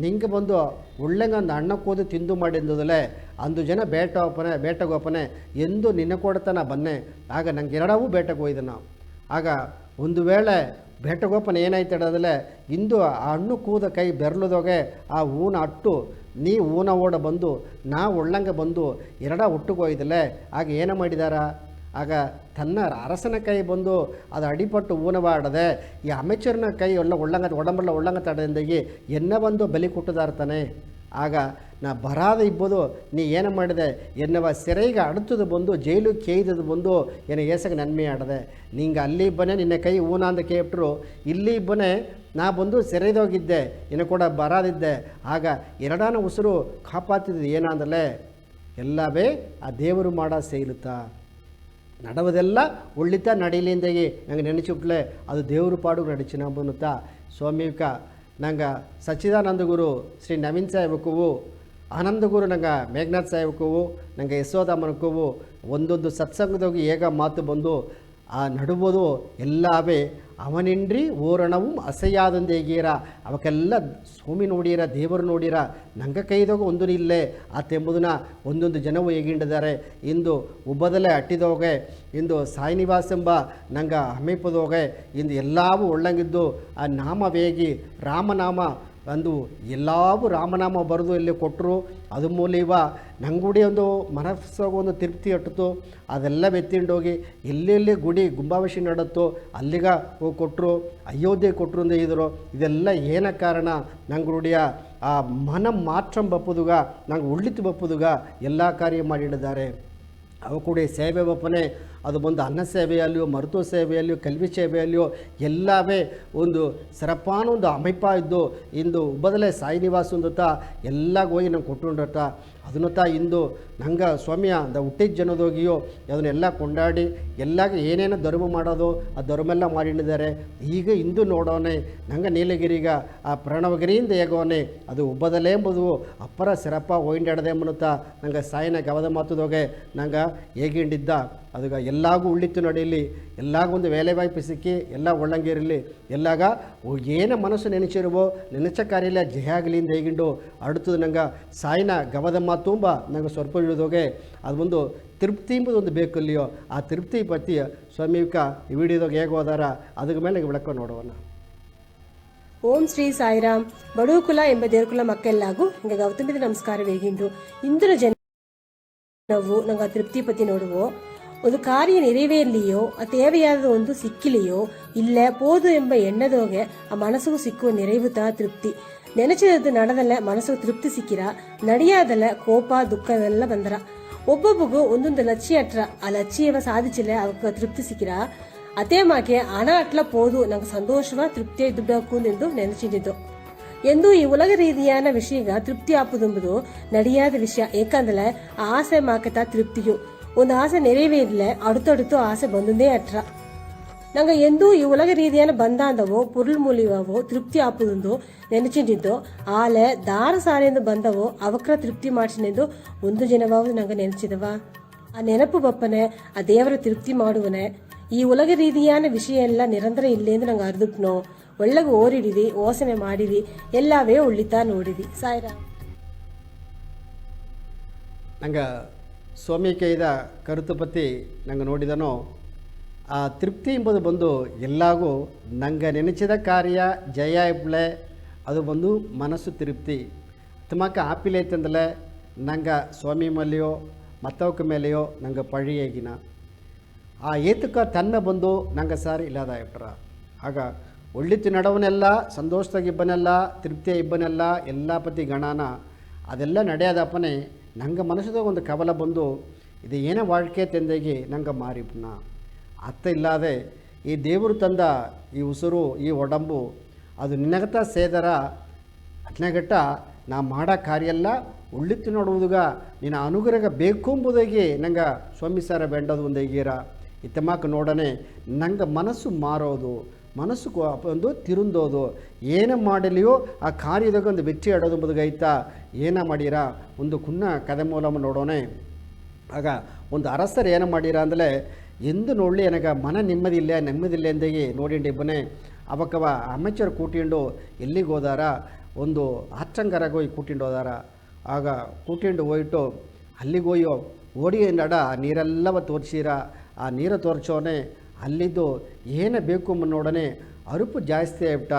ನಿಂಗೆ ಬಂದು ಒಳ್ಳೆಂಗೆ ಒಂದು ಅಣ್ಣ ಕೂದು ತಿಂದು ಮಾಡಿದ್ದಲೇ ಅಂದು ಜನ ಬೇಟಗೋಪನೆ ಎಂದು ನಿನ್ನ ಕೊಡ್ತಾನ ಬನ್ನೆ. ಆಗ ನಂಗೆ ಎರಡವೂ ಬೇಟೆಗೆ ಹೋಯ್ದು ನಾವು. ಆಗ ಒಂದು ವೇಳೆ ಬೇಟಗೋಪನ ಏನಾಯ್ತು ಹೇಳೋದಲ್ಲೇ ಇಂದು ಆ ಹಣ್ಣು ಕೂದ ಕೈ ಬೆರಳುದೋಗೆ ಆ ಹೂನ ಅಟ್ಟು ನೀ ಹೂನ ಓಡ ಬಂದು ನಾ ಒಳ್ಳಂಗೆ ಬಂದು ಎರಡ ಒಟ್ಟಿಗೋಯ್ದಲ್ಲೇ. ಆಗ ಏನು ಮಾಡಿದಾರ, ಆಗ ತನ್ನ ಅರಸನ ಕೈ ಬಂದು ಅದು ಅಡಿಪಟ್ಟು ಹೂನವಾಡದೆ ಈ ಅಮೆಚರ್ನ ಕೈ ಒಳ್ಳಂಗ ಒಡಂಬಲ್ಲ ಒಳ್ಳಂಗ ತಡೆದಿಂದಾಗಿ ಎನ್ನ ಬಂದು ಬಲಿ ಕೊಟ್ಟದಾರ್ತಾನೆ. ಆಗ ನಾ ಬರಾದ ಇಬ್ಬದು ನೀ ಏನು ಮಾಡಿದೆ ಎನ್ನವ ಸೆರೆಗೆ ಅಡುತ್ತದು ಬಂದು ಜೈಲು ಕೇಯ್ದದು ಬಂದು ಏನ ಏಸಗೆ ನನ್ಮೆ ಆಡದೆ. ನಿಂಗೆ ಅಲ್ಲಿ ಇಬ್ಬನೇ ನಿನ್ನ ಕೈ ಹೂನ ಅಂತ ಕೇಳ್ಬಿಟ್ರು, ಇಲ್ಲಿ ಇಬ್ಬನೇ ನಾ ಬಂದು ಸೆರೆದೋಗಿದ್ದೆ ಇನ್ನು ಕೂಡ ಬರಾದಿದ್ದೆ. ಆಗ ಎರಡಾನ ಉಸಿರು ಕಾಪಾತಿದ್ದು ಏನಂದಲೇ ಎಲ್ಲವೇ ಆ ದೇವರು ಮಾಡೋ ಸೇಲುತ್ತಾ ನಡವದೆಲ್ಲ ಒಳ್ಳಿತ ನಡೀಲಿಂದಾಗಿ ನಂಗೆ ನೆನೆಸಿಬಿಟ್ಲೆ ಅದು ದೇವರು ಪಾಡು ನಡಿಚಿನ ಬನ್ನುತ್ತಾ. ಸ್ವಾಮಿಕ ನಂಗೆ ಸಚ್ಚಿದಾನಂದ ಗುರು ಶ್ರೀ ನವೀನ್ ಸಾಹೇಬಕ್ಕೂ ಆನಂದ ಗುರು ನಂಗೆ ಮೇಘನಾಥ್ ಸಾಹೇಬಕ್ಕೂ ನಂಗೆ ಯಶೋದಮ್ಮನಕ್ಕೂ ಒಂದೊಂದು ಸತ್ಸಂಗದೋಗಿ ಹೇಗ ಮಾತು ಬಂದು ಆ ನಡುವುದು ಎಲ್ಲವೇ ಅವನಿಂಡ್ರಿ ಓರಣವು ಅಸಹ್ಯಾದಂದೇಗೀರ ಅವಕ್ಕೆಲ್ಲ ಸ್ವಾಮಿ ನೋಡಿರ ದೇವರು ನೋಡಿರ ನಂಗೆ ಕೈದಾಗ ಒಂದು ಇಲ್ಲೇ ಆತೆಂಬುದನ್ನ ಒಂದೊಂದು ಜನವು ಹೇಗಿಂಡಿದ್ದಾರೆ. ಇಂದು ಉಬ್ಬದಲ್ಲೇ ಅಟ್ಟಿದೋಗೆ ಇಂದು ಸಾಯಿ ನಿವಾಸ ಎಂಬ ನಂಗೆ ಹಮ್ಮಿಪದೋಗೆ ಇಂದು ಎಲ್ಲವೂ ಒಳ್ಳಂಗಿದ್ದು ಆ ನಾಮವೇಗಿ ರಾಮನಾಮ ಅಂದು ಎಲ್ಲವೂ ರಾಮನಾಮ ಬರೆದು ಇಲ್ಲಿ ಕೊಟ್ಟರು. ಅದು ಮೂಲಿವ ನಂಗುಡಿ ಒಂದು ಮನಸ್ಸಾಗ ಒಂದು ತೃಪ್ತಿ ಅಟ್ಟಿತು. ಅದೆಲ್ಲ ಬೆತ್ತಿಂಡೋಗಿ ಎಲ್ಲೆಲ್ಲಿ ಗುಡಿ ಗುಂಬಾವಶಿ ನಡತ್ತೋ ಅಲ್ಲಿಗ ಹೋಗಿ ಕೊಟ್ಟರು, ಅಯೋಧ್ಯೆ ಕೊಟ್ಟರು ಅಂತ ಇದ್ರು. ಇದೆಲ್ಲ ಏನ ಕಾರಣ ನಂಗುಡಿಯ ಆ ಮನ ಮಾತ್ರ ಬಪ್ಪುದುಗ ನಂಗೆ ಉಳ್ಳಿತು ಬಪ್ಪುದುಗ ಎಲ್ಲ ಕಾರ್ಯ ಮಾಡಿಡಿದ್ದಾರೆ. ಅವು ಕೂಡ ಸೇವೆ ಬಪ್ಪನೆ ಅದು ಬಂದು ಅನ್ನ ಸೇವೆಯಲ್ಲಿಯೋ ಮರುತು ಸೇವೆಯಲ್ಲಿಯೋ ಕಲ್ವಿ ಸೇವೆಯಲ್ಲಿಯೋ ಎಲ್ಲವೇ ಒಂದು ಸರಪಾನ ಒಂದು ಅಮೈಪ ಇದ್ದು ಇಂದು ಉಬ್ಬದಲೇ ಸಾಯಿ ನಿವಾಸ ಒಂದತ್ತ ಎಲ್ಲಾಗ ಹೋಗಿ ನಂಗೆ ಕೊಟ್ಟುಂಡತ್ತ ಅದನ್ನತ್ತ ಇಂದು ನಂಗೆ ಸ್ವಾಮಿಯ ಅಂದ ಹುಟ್ಟಿದ ಜನದೋಗಿಯೋ ಅದನ್ನೆಲ್ಲ ಕೊಂಡಾಡಿ ಎಲ್ಲಾಗ ಏನೇನೋ ಧರ್ಮ ಮಾಡೋದು ಆ ಧರ್ಮೆಲ್ಲ ಮಾಡಿದ್ದಾರೆ. ಈಗ ಇಂದು ನೋಡೋನೆ ನಂಗೆ ನೀಲಗಿರಿಗ ಆ ಪ್ರಣವಗಿರಿಯಿಂದ ಹೇಗೋನೆ ಅದು ಉಬ್ಬದಲೇ ಎಂಬುದು ಅಪ್ಪರ ಸೆರಪ ಒಯ್ದಾಡದೆ ಎಂಬುತ್ತ ನಂಗೆ ಸಾಯಿನ ಗವದ ಮಾತುದೋಗೆ ನಂಗೆ ಹೇಗಿಂಡಿದ್ದ ಅದೀಗ ಎಲ್ಲಾಗೂ ಉಳ್ಳಿತ್ತು ನಡೀಲಿ, ಎಲ್ಲಾಗ ಒಂದು ವೇಲೆ ವಾಯ್ಪು ಸಿಕ್ಕಿ ಎಲ್ಲ ಒಳ್ಳಂಗಿರಲಿ, ಎಲ್ಲಾಗ ಏನ ಮನಸ್ಸು ನೆನೆಸಿರುವೋ ನೆನೆಚ ಕಾರ್ಯಲ್ಲ ಜಯ ಆಗಲಿಂದ ಹೇಗಿಂಡು ಅಡುತ್ತದು ನಂಗೆ ಸಾಯಿನ ಗವದ ಮಾತು ತುಂಬ ನಂಗೆ ಸ್ವಲ್ಪ ಇಳಿದೋಗೆ ಅದು ಒಂದು ತೃಪ್ತಿ ಎಂಬುದು ಒಂದು ಬೇಕಲ್ಲಿಯೋ ಆ ತೃಪ್ತಿ ಪತಿ ಸ್ವಾಮಿಕ ಈ ವಿಡಿಯೋದಾಗ ಹೇಗೆ ಹೋದಾರ ಅದ್ರ ಮೇಲೆ ಬೆಳಕ ನೋಡೋಣ. ಓಂ ಶ್ರೀ ಸಾಯಿರಾಮ್ ಬಡೂಕುಲ ಎಂಬ ದೇವರುಕುಲ ಮಕ್ಕೆಲ್ಲಾಗು ಹಿಂಗೆ ಗೌತಮಿದ ನಮಸ್ಕಾರ ವೇಗಿಂಡು ಇಂದಿನ ಜನವು ನಂಗೆ ತೃಪ್ತಿ ಪತಿ ನೋಡುವೋ ಒಂದು ಕಾರ್ಯ ನೆರವೇರ್ಲಿಯೋ ಆ ತೇವೆಯಾದ ಒಂದು ಸಿಕ್ಕಿಲಿಯೋ ಇಲ್ಲ ಪೋದು ಎಂಬ ಎಣ್ಣದೋಗೆ ಆ ಮನಸ್ಸಿಗೂ ಸಿಕ್ಕುವ ನೆರವುತ ತೃಪ್ತಿ ನೆನಚಿದದ್ದು ನಡೆದಲ್ಲ ಮನಸ್ಸಿಗೆ ತೃಪ್ತಿ ಸಿಕ್ಕಿರ ನಡಿಯಾದಲ್ಲ ಕೋಪ ದುಃಖ ಇವೆಲ್ಲ ಬಂದರ ಒಬ್ಬೊಬ್ಬಗೂ ಒಂದೊಂದು ಲಕ್ಷ್ಯ ಅಟ್ರ ಆ ಲಕ್ಷ್ಯವ ಸಾಧಿಸಿಲ್ಲ ಅವಕ್ಕೆ ತೃಪ್ತಿ ಸಿಕ್ಕಿರ ಅದೇ ಮಾಕೆ ಹಣ ಅಟ್ಲ ಪೋದು ನಂಗೆ ಸಂತೋಷವ ತೃಪ್ತಿಯ ಇದ್ದಬೇಕು ಎಂದು ನೆನಚಿದ್ದು ಎಂದು ಈ ಉಲಗ ರೀತಿಯಾನ ವಿಷಯ ತೃಪ್ತಿ ಆಪುದೆಂಬುದು ನಡಿಯಾದ ವಿಷಯ ಏಕಂದ್ರೆ ಆಸೆ ಮಾಕತ ತೃಪ್ತಿಯು ಒಂದು ಆಸೆ ನೆರವೇರ್ಲೆ அடுத்தடுத்து ಆಸೆ ಬಂದೇ ಅಟ್ರ ನಂಗೆ ಎಂದೂ ಈ ಉಲಗ ರೀತಿಯಾನ ಬಂದಾಂದವೋ ಪುರುಳ್ ಮೂಲಿಯವೋ ತೃಪ್ತಿ ಆಪುದೆಂದು ನೆನಚಿದ್ದು ಆಲೆ ದಾರ ಸಾರೆಂದು ಬಂದವೋ ಅವಕ್ರ ತೃಪ್ತಿ ಮಾಡಿಸಿನೆಂದು ಒಂದು ಜನವಾவது ನಂಗೆ ನೆನಚಿದವ ಆ ನೆನಪು ಬಪ್ಪನೆ ಆ ದೇವರ ತೃಪ್ತಿ ಮಾಡುವನೆ ಈ ಉಲಗ ರೀತಿಯಾನ ವಿಷಯ ಎಲ್ಲ ನಿರಂತರ ಇಲ್ಲೆಂದು ನಂಗೆ ಅರ್ದುಟ್ನೋ ಒಳ್ಳೆಗೆ ಓರಿಡಿದಿ ಓಸನೆ ಮಾಡಿದಿ ಎಲ್ಲವೇ ಉಳ್ಳಿತಾ ನೋಡಿದಿ ಸಾಯಿರಾ ನಂಗೆ ಸೋಮಿಕೆಯ್ದ ಕರುತು ಪತ್ತಿ ನಂಗೆ ನೋಡಿದನೋ ಆ ತೃಪ್ತಿ ಎಂಬುದು ಬಂದು ಎಲ್ಲಾಗೂ ನಂಗೆ ನೆನೆಸಿದ ಕಾರ್ಯ ಜಯ ಇಬ್ಬಳೆ ಅದು ಬಂದು ಮನಸ್ಸು ತೃಪ್ತಿ ತುಮಕ ಆಪಿಲೆ ತಂದಲೆ ನಂಗೆ ಸ್ವಾಮಿ ಮೇಲೆಯೋ ಮತ್ತವಕ್ಕ ಮೇಲೆಯೋ ನಂಗೆ ಪழிಯೇಗಿನ ಆ ಏತಕ ತನ್ನ ಬಂದು ನಂಗೆ ಸಾರಿ ಇಲ್ಲದ ಇಟ್ರ ಆಗ ಒಳ್ಳಿತು ನಡವನೆಲ್ಲ ಸಂತೋಷದಾಗಿಬ್ಬನೆಲ್ಲ ತೃಪ್ತಿಯ ಇಬ್ಬನೆಲ್ಲ ಎಲ್ಲ ಪತಿ ಗಣನ ಅದೆಲ್ಲ ನಡೆಯೋದಪ್ಪನೇ ನಂಗೆ ಮನಸ್ಸದಾಗ ಒಂದು ಕವಲ ಬಂದು ಇದು ಏನೇ ವಾಳ್ಕೆ ತಂದೆಗೆ ನಂಗೆ ಮಾರಿಪುನ ಅತ್ತ ಇಲ್ಲದೆ ಈ ದೇವರು ತಂದ ಈ ಉಸಿರು ಈ ಒಡಂಬು ಅದು ನಿನಗತ ಸೇದರ ಅಟ್ನೆಗಟ್ಟ ನಾ ಮಾಡೋ ಕಾರ್ಯ ಎಲ್ಲ ಉಳ್ಳಿತ್ತು ನೋಡುವುದುಗ ನಿನ್ನ ಅನುಗ್ರಹ ಬೇಕು ಎಂಬುದಾಗಿ ನಂಗೆ ಸ್ವಾಮಿ ಸಾರ ಬೆಂಡದು ಒಂದೀರ ಇತ್ತಮಾಕ ನೋಡನೆ ನಂಗೆ ಮನಸ್ಸು ಮಾರೋದು ಮನಸ್ಸು ಒಂದು ತಿರುಂದೋದು ಏನ ಮಾಡಲಿಯೋ ಆ ಕಾರ್ಯದಾಗ ಒಂದು ಬೆಚ್ಚಿ ಆಡೋದು ಎಂಬುದಾಯ್ತಾ ಏನ ಮಾಡೀರ ಒಂದು ಕುನ್ನ ಕದೆ ಮೂಲಮ ನೋಡೋಣ ಆಗ ಒಂದು ಅರಸರು ಏನು ಮಾಡೀರ ಅಂದರೆ ಎಂದು ನೋಡಲಿ ನನಗೆ ಮನ ನೆಮ್ಮದಿಲ್ಲ ಎಂದಾಗಿ ನೋಡಿಂಡಿಬ್ಬನೇ ಅವಕ್ಕವ ಅಮೆಚರ್ ಕೂಟಿಂಡು ಎಲ್ಲಿಗೆ ಹೋದಾರ ಒಂದು ಆಚಂಗರಾಗ ಹೋಗಿ ಕೂಟಿಂಡು ಹೋದಾರ ಆಗ ಕೂಟಿಂಡು ಹೋಯ್ತು ಅಲ್ಲಿಗೆ ಹೋಯೋ ಓಡಿ ನಡ ನೀರೆಲ್ಲವ ತೋರಿಸಿರ ಆ ನೀರು ತೋರಿಸೋನೆ ಅಲ್ಲಿದ್ದು ಏನೇ ಬೇಕು ನೋಡನೆ ಅರುಪು ಜಾಸ್ತಿ ಆಗ್ಬಿಟ್ಟ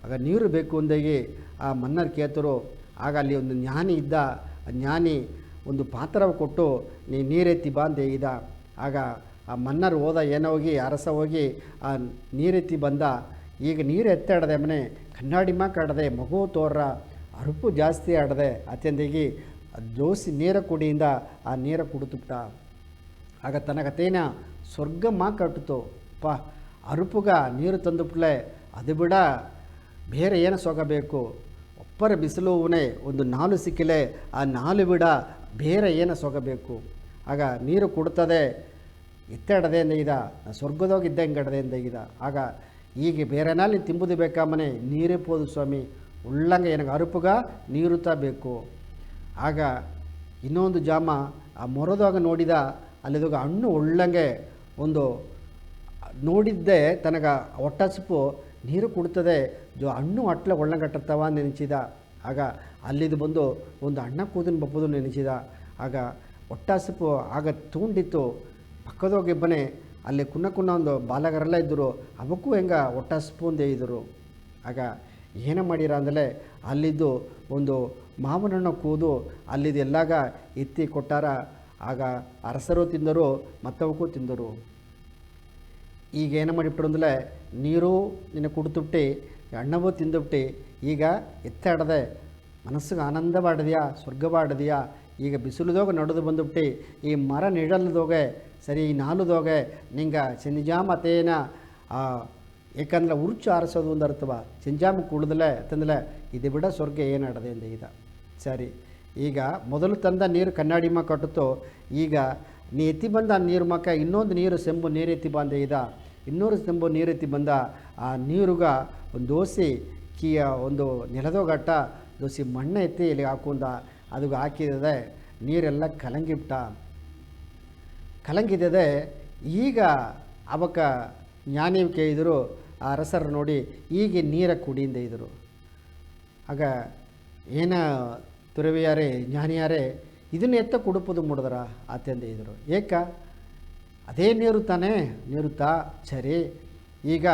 ಆಗ ನೀರು ಬೇಕು ಅಂದಾಗಿ ಆ ಮನ್ನರ್ ಕೇತರು ಆಗ ಅಲ್ಲಿ ಒಂದು ಜ್ಞಾನಿ ಇದ್ದ ಆ ಜ್ಞಾನಿ ಒಂದು ಪಾತ್ರ ಕೊಟ್ಟು ನೀರೆತ್ತಿ ಬಾ ಅಂತ ಇದ್ದ ಆಗ ಆ ಮನ್ನರು ಹೋದ ಏನೋ ಹೋಗಿ ಅರಸ ಹೋಗಿ ಆ ನೀರೆತ್ತಿ ಬಂದ ಈಗ ನೀರು ಎತ್ತಾಡದೆ ಮನೆ ಕಣ್ಣಾಡಿ ಮಾಕಾಡದೆ ಮಗು ತೋರ್ರ ಅರುಪು ಜಾಸ್ತಿ ಆಡದೆ ಅತ್ಯಂದಿಗೆ ದೋಸಿ ನೀರ ಕುಡಿಯಿಂದ ಆ ನೀರ ಕುಡಿತುಬಿಟ್ಟ ಆಗ ತನಗತೇನ ಸ್ವರ್ಗ ಕಟ್ಟಿತು ಅರುಪುಗ ನೀರು ತಂದುಬಿಟ್ಲೆ ಅದು ಬಿಡ ಬೇರೆ ಏನು ಸೊಗಬೇಕು ಒಪ್ಪರ ಬಿಸಿಲು ಉಣೆ ಒಂದು ನಾಲು ಸಿಕ್ಕಿಲೆ ಆ ನಾಲು ಬಿಡ ಬೇರೆ ಏನು ಸೊಗಬೇಕು ಆಗ ನೀರು ಕುಡ್ತದೆ ಎತ್ತಾಡದೆ ಎಂದೀದ ಸ್ವರ್ಗದೋಗಿ ಇದ್ದಂಗೆ ಅಡದೆ ಎಂದೀದ ಆಗ ಈಗ ಬೇರೆ ನಾಲಿ ತಿಂಬುದು ಬೇಕಾಮನೆ ನೀರೇ ಪೋದು ಸ್ವಾಮಿ ಉಳ್ಳಂಗೆ ಏನಗೆ ಅರುಪುಗ ನೀರುತ್ತಾ ಬೇಕು ಆಗ ಇನ್ನೊಂದು ಜಾಮ ಆ ಮೊರದಾಗ ನೋಡಿದ ಅಲ್ಲಿದಾಗ ಹಣ್ಣು ಉಳ್ಳಂಗೆ ಒಂದು ನೋಡಿದ್ದೆ ತನಗ ಒಟ್ಟಸಪ್ಪು ನೀರು ಕುಡ್ತದೆ ಹಣ್ಣು ಅಟ್ಲೆ ಒಳ್ಳಂಗಟ್ಟತ್ತವ ನೆನೆಸಿದ ಆಗ ಅಲ್ಲಿದು ಬಂದು ಒಂದು ಅಣ್ಣ ಕೂದನ್ ಬಪ್ಪದು ನೆನೆಸಿದ ಆಗ ಒಟ್ಟಸಪ್ಪು ಆಗ ತೂಂಡಿತ್ತು ಪಕ್ಕದೋಗಿಬ್ಬನೇ ಅಲ್ಲಿ ಕುನ್ನ ಒಂದು ಬಾಲಗರೆಲ್ಲ ಇದ್ದರು ಅವಕ್ಕೂ ಹೆಂಗೆ ಒಟ್ಟಸಪ್ಪು ಒಂದೇ ಇದ್ದರು ಆಗ ಏನ ಮಾಡಿರ ಅಂದರೆ ಅಲ್ಲಿದ್ದು ಒಂದು ಮಾವನಣ್ಣ ಕೂದು ಅಲ್ಲಿದ್ದು ಎಲ್ಲಾಗ ಎತ್ತಿ ಕೊಟ್ಟಾರ ಆಗ ಅರಸರು ತಿಂದರು ಮತ್ತವಕ್ಕೂ ತಿಂದರು ಈಗ ಏನು ಮಾಡಿಬಿಟ್ರು ಅಂದರೆ ನೀರು ನಿನ್ನ ಕುಡ್ತುಬಿಟ್ಟು ಅಣ್ಣವೂ ತಿಂದುಬಿಟ್ಟು ಈಗ ಎತ್ತಾಡದೆ ಮನಸ್ಸಿಗೆ ಆನಂದ ಬಾಡದೆಯಾ ಸ್ವರ್ಗ ಬಾಡದೆಯಾ ಈಗ ಬಿಸಿಲುದೋಗ ನಡೆದು ಬಂದುಬಿಟ್ಟು ಈ ಮರ ನಿಡಲ್ದೋಗೆ ಸರಿ ಈ ನಾಲುದೋಗೆ ನಿಂಗೆ ಸಂಜಾಮ ಅತೇನ ಏಕಂದ್ರೆ ಉರುಚು ಆರಿಸೋದು ಒಂದು ಅರ್ಥವ ಸಂಜಾಮ ಕುಡ್ದಲೆ ತಂದಲೆ ಇದು ಬಿಡ ಸ್ವರ್ಗ ಏನಾಡದೆ ಅಂದ ಇದ ಸರಿ ಈಗ ಮೊದಲು ತಂದ ನೀರು ಕಣ್ಣಾಡಿ ಮಾ ಕಟ್ಟಿತು ಈಗ ನೀ ಎತ್ತಿ ಬಂದ ಆ ನೀರು ಮಕ್ಕ ಇನ್ನೊಂದು ನೀರು ಸೆಂಬು ನೀರೆತ್ತಿ ಬಂದ ಇದ ಇನ್ನೂರು ಸೆಂಬು ನೀರೆತ್ತಿ ಬಂದ ಆ ನೀರುಗ ಒಂದು ದೋಸೆ ಕೀಯ ಒಂದು ನೆಲದೋಗಟ್ಟ ದೋಸೆ ಮಣ್ಣು ಎತ್ತಿ ಇಲ್ಲಿ ಹಾಕೊಂಡ ಅದು ಹಾಕಿದೆ ನೀರೆಲ್ಲ ಕಲಂಗಿದ್ದದೆ ಈಗ ಅವಕ್ಕ ಜ್ಞಾನಿಕೆ ಇದ್ದರು ಆ ಅರಸರು ನೋಡಿ ಈಗ ನೀರ ಕುಡಿಯಿಂದ ಇದ್ದರು ಆಗ ಏನ ತುರವಿಯಾರೇ ಜ್ಞಾನಿಯಾರೇ ಇದನ್ನು ಎತ್ತ ಕುಡುಪುದು ಮುಡಿದ್ರ ಆತ್ಯಂದೆ ಇದ್ದರು ಏಕ ಅದೇ ನೀರು ತಾನೇ ನೀರುತ್ತಾ ಸರಿ ಈಗ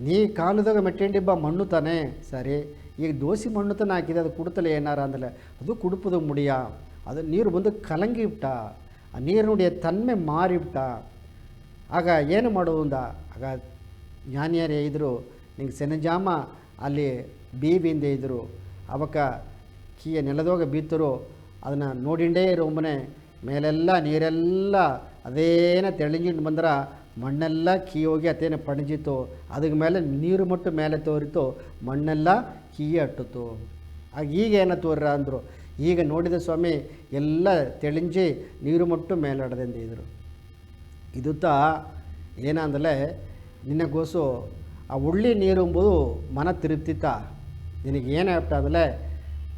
ನೀ ಕಾಲದಾಗ ಮೆಟ್ಟೆಂಡಿಬ್ಬ ಮಣ್ಣು ತಾನೆ ಸರಿ, ಈಗ ದೋಸೆ ಮಣ್ಣು ತಾನೆ ಹಾಕಿದೆ, ಅದು ಕುಡ್ತಲೆ ಏನಾರ ಅಂದಲೆ ಅದು ಕುಡುಪದು ಮುಡಿಯ, ಅದು ನೀರು ಬಂದು ಕಲಂಗಿ ಬಿಟ್ಟ, ಆ ನೀರು ನೋಡಿ ತನ್ಮೆ ಮಾರಿಬಿಟ್ಟ. ಆಗ ಏನು ಮಾಡೋದು ಅಂದ. ಆಗ ಜ್ಞಾನಿಯರೇ ಇದ್ದರು, ನಿಂಗೆ ಸೆನಜಾಮ ಅಲ್ಲಿ ಬೀಬಿಂದೆ ಇದ್ದರು, ಅವಕ್ಕ ಕೀಯ ನೆಲದೋಗ ಬೀತರು, ಅದನ್ನು ನೋಡಿಂಡೇ ಇರೋ ಒಮ್ಮನೆ ಮೇಲೆಲ್ಲ ನೀರೆಲ್ಲ ಅದೇನ ತೆಳಿಂಜಿಂಡು ಬಂದ್ರೆ ಮಣ್ಣೆಲ್ಲ ಕೀ ಹೋಗಿ ಅತೇನೆ ಪಣಜಿತು, ಅದಕ್ಕೆ ಮೇಲೆ ನೀರು ಮಟ್ಟು ಮೇಲೆ ತೋರಿತು, ಮಣ್ಣೆಲ್ಲ ಕೀಯೇ ಅಟ್ಟಿತು. ಆಗ ಈಗ ಏನ ತೋರ್ರ ಅಂದರು. ಈಗ ನೋಡಿದ ಸ್ವಾಮಿ ಎಲ್ಲ ತೆಳಿಂಜಿ ನೀರು ಮಟ್ಟು ಮೇಲಾಡದೆಂದು ಇದ್ರು. ಇದುತ್ತ ಏನಂದಲೇ ನಿನಗೋಸು ಆ ಉಳ್ಳಿ ನೀರು ಎಂಬುದು ಮನ ತಿರುಪ್ತಿತ್ತ, ನಿನಗೇನು ಹೇಳ್ತಾದಲೆ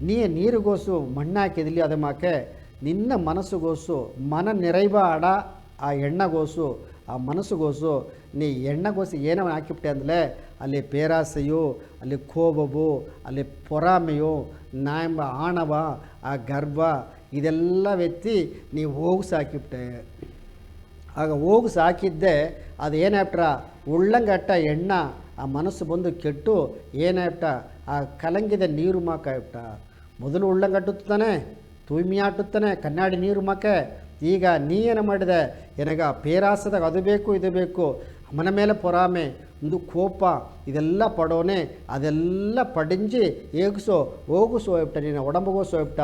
ನೀ ನೀರಿಗೋಸು ಮಣ್ಣು ಹಾಕಿದಿಲ್ಲ, ಅದ ಮಾಕೆ ನಿನ್ನ ಮನಸ್ಸುಗೋಸು ಮನ ನಿರೈವ ಆಡ ಆ ಎಣ್ಣಗೋಸು ಆ ಮನಸ್ಸುಗೋಸು ನೀ ಎಣ್ಣಗೋಸು ಏನೋ ಹಾಕಿಬಿಟ್ಟೆ ಅಂದಲೇ ಅಲ್ಲಿ ಪೇರಾಸೆಯು, ಅಲ್ಲಿ ಕೋಬವು, ಅಲ್ಲಿ ಪೊರಾಮೆಯು, ನಾ ಎಂಬ ಆಣವ, ಆ ಗರ್ವ ಇದೆಲ್ಲ ಎತ್ತಿ ನೀವು ಹೋಗಿ ಸಾಕಿಬಿಟ್ಟೆ. ಆಗ ಹೋಗಿ ಸಾಕಿದ್ದೆ ಅದು ಏನಾಗ್ಬಿಟ್ರ ಉಳ್ಳಂಗಟ್ಟ ಎಣ್ಣ ಆ ಮನಸ್ಸು ಬಂದು ಕೆಟ್ಟು ಏನಾಗ್ಬಿಟ್ಟ ಆ ಕಲಂಗಿದ ನೀರು ಮಾಕಾಗ್ಬಿಟ್ಟ. ಮೊದಲು ಉಳ್ಳಂಗಟ್ಟುತ್ತಾನೆ, ತೂಯ್ಮಿಯಾಟುತ್ತಾನೆ ಕನ್ನಡಿ ನೀರು ಮಾಕೆ. ಈಗ ನೀ ಏನು ಮಾಡಿದೆ, ನನಗ ಪೇರಾಸದಾಗ ಅದು ಬೇಕು ಇದು ಬೇಕು, ಮನ ಮೇಲೆ ಪೊರಾಮೆ ಒಂದು ಕೋಪ ಇದೆಲ್ಲ ಪಡೋನೆ, ಅದೆಲ್ಲ ಪಡಿಂಜಿ ಏಗಿಸೋ ಹೋಗಿಸು ಹೋಗ್ಬಿಟ್ಟ, ನೀನು ಒಡಂಬಗೋಸು ಹೋಗ್ಬಿಟ್ಟ,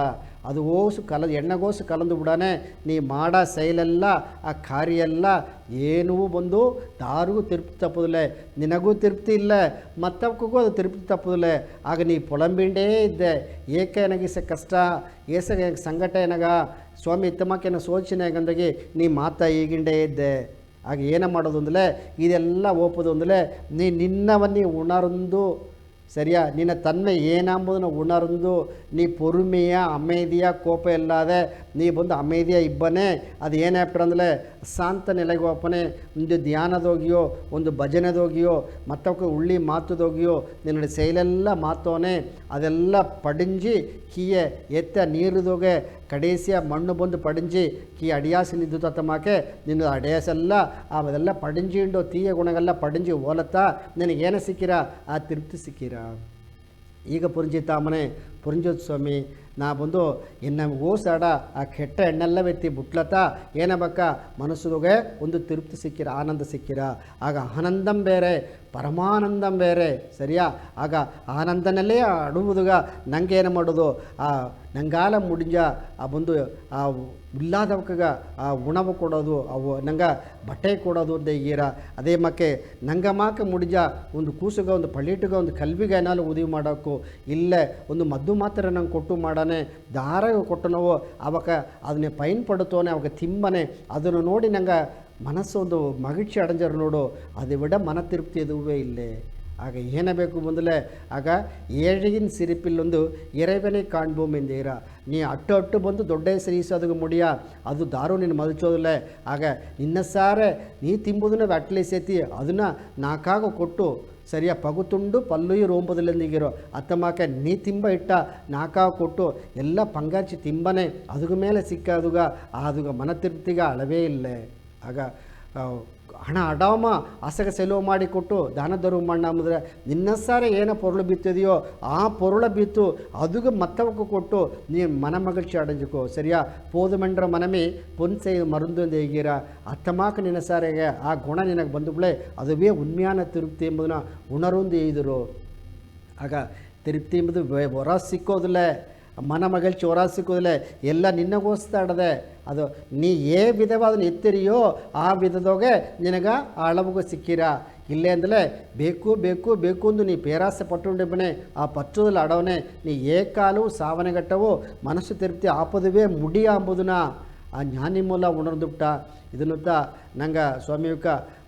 ಅದು ಓಸು ಎಣ್ಣೆಗೋಸು ಕಲಂದು ಬಿಡಾನೆ. ನೀ ಮಾಡ ಸೈಲೆಲ್ಲ ಆ ಕಾರ್ಯ ಏನೂ ಬಂದು ದಾರಿಗೂ ತಿರುಪ್ತಿ ತಪ್ಪುದಿಲ್ಲ, ನಿನಗೂ ತಿರುಪ್ತಿ ಇಲ್ಲ, ಮತ್ತವಕ್ಕೂ ಅದು ತಿರುಪ್ತಿ ತಪ್ಪುದಿಲ್ಲ. ಆಗ ನೀ ಪೊಳಂಬಿಂಡೇ ಇದ್ದೆ, ಏಕ ನನಗಿಸ ಕಷ್ಟ ಏಸ ಸಂಕಟ ಏನಗ ಸ್ವಾಮಿ ಇತ್ತಮಕ್ಕೇನ ಸೋಚನೆ ಗಂದಗಿ ನೀ ಮಾತಾ ಈಗಿಂಡೇ ಇದ್ದೆ. ಆಗ ಏನು ಮಾಡೋದು ಅಂದಲೇ ಇದೆಲ್ಲ ಓಪೋದು ಅಂದಲೇ ನೀ ನಿನ್ನವನ್ನೇ ಉಣರಂದು ಸರಿಯಾ, ನಿನ್ನ ತನ್ಮೆ ಏನಂಬುದನ್ನು ಉಣರಂದು ನೀ ಪೊರುಮೆಯ ಅಮೇದಿಯ ಕೋಪ ಇಲ್ಲದೆ ನೀ ಬಂದು ಅಮೇದಿಯ ಇಬ್ಬನೇ ಅದು ಏನಾಗ್ಬಿಟ್ರಂದಲೇ ಶಾಂತ ನೆಲೆಗೆ ಒಪ್ಪನೆ ಒಂದು ಧ್ಯಾನದೋಗಿಯೋ ಒಂದು ಭಜನೆದೋಗಿಯೋ ಮತ್ತವಕ್ಕೆ ಉಳ್ಳಿ ಮಾತುದೋಗಿಯೋ ನಿನ್ನ ಶೈಲೆಲ್ಲ ಮಾತೋನೆ ಅದೆಲ್ಲ ಪಡಿಂಜಿ ಕೀಯೆ ಎತ್ತ ನೀರುದೋಗೆ ಕಡೇಸಿಯ ಮಣ್ಣು ಬಂದು ಪಡಿಂಜಿ ಕೀ ಅಡಿಯಾಸಿ ನಿದ್ದು ತತ್ತಮಾಕೆ ನಿನ್ನ ಅಡಿಯಾಸೆಲ್ಲ ಅದೆಲ್ಲ ಪಡಿಂಜಿಂಡು ತೀಯ ಗುಣಗೆಲ್ಲ ಪಡಿಂಜಿ ಓಲತ್ತಾ ನಿನಗೇನು ಸಿಕ್ಕಿರ ಆ ತೃಪ್ತಿ ಸಿಕ್ಕಿರ. ಈಗ ಪುರಂಜಿತಾಮನೆ ಪುರಂಜೋತ್ ಸ್ವಾಮಿ ನಾ ಬಂದು ಎನ್ನ ಓಸಾಡ ಆ ಕೆಟ್ಟ ಎಣ್ಣೆಲ್ಲ ಎತ್ತಿ ಬುಟ್ಲತ್ತ ಏನಬೇಕ ಮನಸ್ಸುಗೆ ಒಂದು ತೃಪ್ತಿ ಸಿಕ್ಕಿರ, ಆನಂದ ಸಿಕ್ಕಿರ. ಆಗ ಆನಂದಂ ಬೇರೆ ಪರಮಾನಂದಂ ಬೇರೆ ಸರಿಯಾ. ಆಗ ಆನಂದನಲ್ಲೇ ಅಡುವುದುಗ ನಂಗೆ ಏನು ಮಾಡೋದು ಆ ನಂಗಾಲ ಮುಡಿಂಜ ಆ ಬಂದು ಆ ಇಲ್ಲಾದವಕ್ಕಾಗ ಆ ಉಣವು ಕೊಡೋದು ಅವು ನಂಗೆ ಬಟ್ಟೆ ಕೊಡೋದು ಅಂತ ಈಗಿರ ಅದೇ ಮಕ್ಕೆ ನಂಗೆ ಮಾಕ ಮುಡಿಂಜ ಒಂದು ಕೂಸುಗ ಒಂದು ಪಳ್ಳೀಟುಗ ಒಂದು ಕಲ್ವಿಗೆ ಏನಾದ್ರು ಉದವಿ ಮಾಡೋಕ್ಕೂ ಇಲ್ಲೇ ಒಂದು ಮದ್ದು ಮಾತ್ರ ನಂಗೆ ಕೊಟ್ಟು ಮಾಡಾನೆ ದಾರ ಕೊಟ್ಟು ನಾವು ಅವಕ ಅದನ್ನೇ ಪೈನ್ ಪಡುತ್ತೋನೆ ಅವಾಗ ತಿಂಬನೆ ಅದನ್ನು ನೋಡಿ ನಂಗೆ ಮನಸ್ಸು ಒಂದು ಮಗಿழ்ச்சி ಅಡಂಜರು ನೋಡು ಅದು ವಿಡ ಮನ ತಿರುಪ್ತಿ ಎದುವೇ ಇಲ್ಲೇ. ಆಗ ಏನಬೇಕು ಬಂದಲೇ ಆಗ ಏಳಿಗಿನ ಸಿರಿಪಿಲ್ಲೊಂದು ಇறைவனை ಕಾಣ್ಬೋಮ್ ಎಂದೀರ ನೀ ಅಟ್ಟು ಅಟ್ಟು ಬಂದು ದೊಡ್ಡ ಸರಿಸೋದಕ್ಕೆ ಮುಡಿಯ ಅದು ದಾರು ನಿನ್ನ ಮದಚೋದಿಲ್ಲ. ಆಗ ನಿನ್ನ ಸಾರೆ ನೀ ತಿಂಬುದನ್ನ ಅಟ್ಲಿ ಸೇತಿ ಅದನ್ನು ನಾಕಾಗ ಕೊಟ್ಟು ಸರಿಯಾ ಪಗುತುಂಡು ಪಲ್ಲುಯಿ ರೋಂಬುದಲೆಂದಿಗಿರೋ ಅತ್ತಮಾಕೆ ನೀ ತಿಂಬ ಇಟ್ಟ ನಾಕಾಗ ಕೊಟ್ಟು ಎಲ್ಲ ಪಂಗಾಚಿ ತಿಂಬನೆ ಅದುಗ ಮೇಲೆ ಸಿಕ್ಕದುಗ ಆದುಗ ಮನ ತಿರುಪ್ತಿಗ ಅಳವೇ ಇಲ್ಲ. ಆಗ ಹಣ ಅಡಾಮ ಆಸಗ ಸೆಲವು ಮಾಡಿಕೊಟ್ಟು ದಾನ ಧರ್ಮ ಮಣ್ಣ ಅಂಬುದ್ರೆ ನಿನ್ನ ಸಾರೆ ಏನೋ ಪೊರುಳು ಬಿತ್ತಿದೆಯೋ ಆ ಪೊರುಳ ಬಿತ್ತು ಅದುಗ ಮತ್ತವಕ್ಕೆ ಕೊಟ್ಟು ನೀ ಮನ ಮಗಿழ்ச்சி ಅಡಂಜುಕೋ ಸರಿಯಾ. ಪೋದುಮೆಂಡ್ರ ಮನಮಿ ಪೊನ್ಸೆ ಮರುಂದು ಹೇಗಿರ ಅತ್ತಮಾಕ ನಿನ್ನ ಸಾರೆಗೆ ಆ ಗುಣ ನಿನಗೆ ಬಂದುಬಿಳೆ ಅದುವೇ ಉನ್ಮ್ಯಾನ ತಿರುಪ್ತಿ ಎಂಬುದನ್ನ ಉಣರುಂದು ಎಯ್ದರು. ಆಗ ತಿರುಪ್ತಿ ಎಂಬುದು ಹೊರ ಸಿಕ್ಕೋದಿಲ್ಲ, ಮನ ಮಗಿழ்ச்சி ಹೊರ ಸಿಕ್ಕೋದಿಲ್ಲ, ಎಲ್ಲ ನಿನ್ನಗೋಸ್ತಾಡದೆ ಅದು ನೀ ಏ ವಿಧವಾದನ್ನು ಎತ್ತಿರಿಯೋ ಆ ವಿಧದೋಗೆ ನಿನಗೆ ಆ ಅಳವುಗೂ ಸಿಕ್ಕಿರ. ಇಲ್ಲೇ ಅಂದಲೇ ಬೇಕು ಬೇಕು ಬೇಕು ಅಂದು ನೀ ಪೇರಾಸೆ ಪಟ್ಟುಂಡಿಬ್ಬನೆ ಆ ಪಚ್ಚುದಲ್ಲಿ ಅಡವನೆ ನೀ ಏಕಾಲು ಸಾವನೆಗಟ್ಟವು ಮನಸ್ಸು ತಿರುಪ್ತಿ ಆಪದುವೇ ಮುಡಿಯ ಅಂಬುದನ್ನ ಆ ಜ್ಞಾನಿ ಮೂಲ ಉಣರ್ದುಬಿಟ್ಟ. ಇದನ್ನುತ್ತ ನಂಗೆ ಸ್ವಾಮಿಯುಕ್ಕ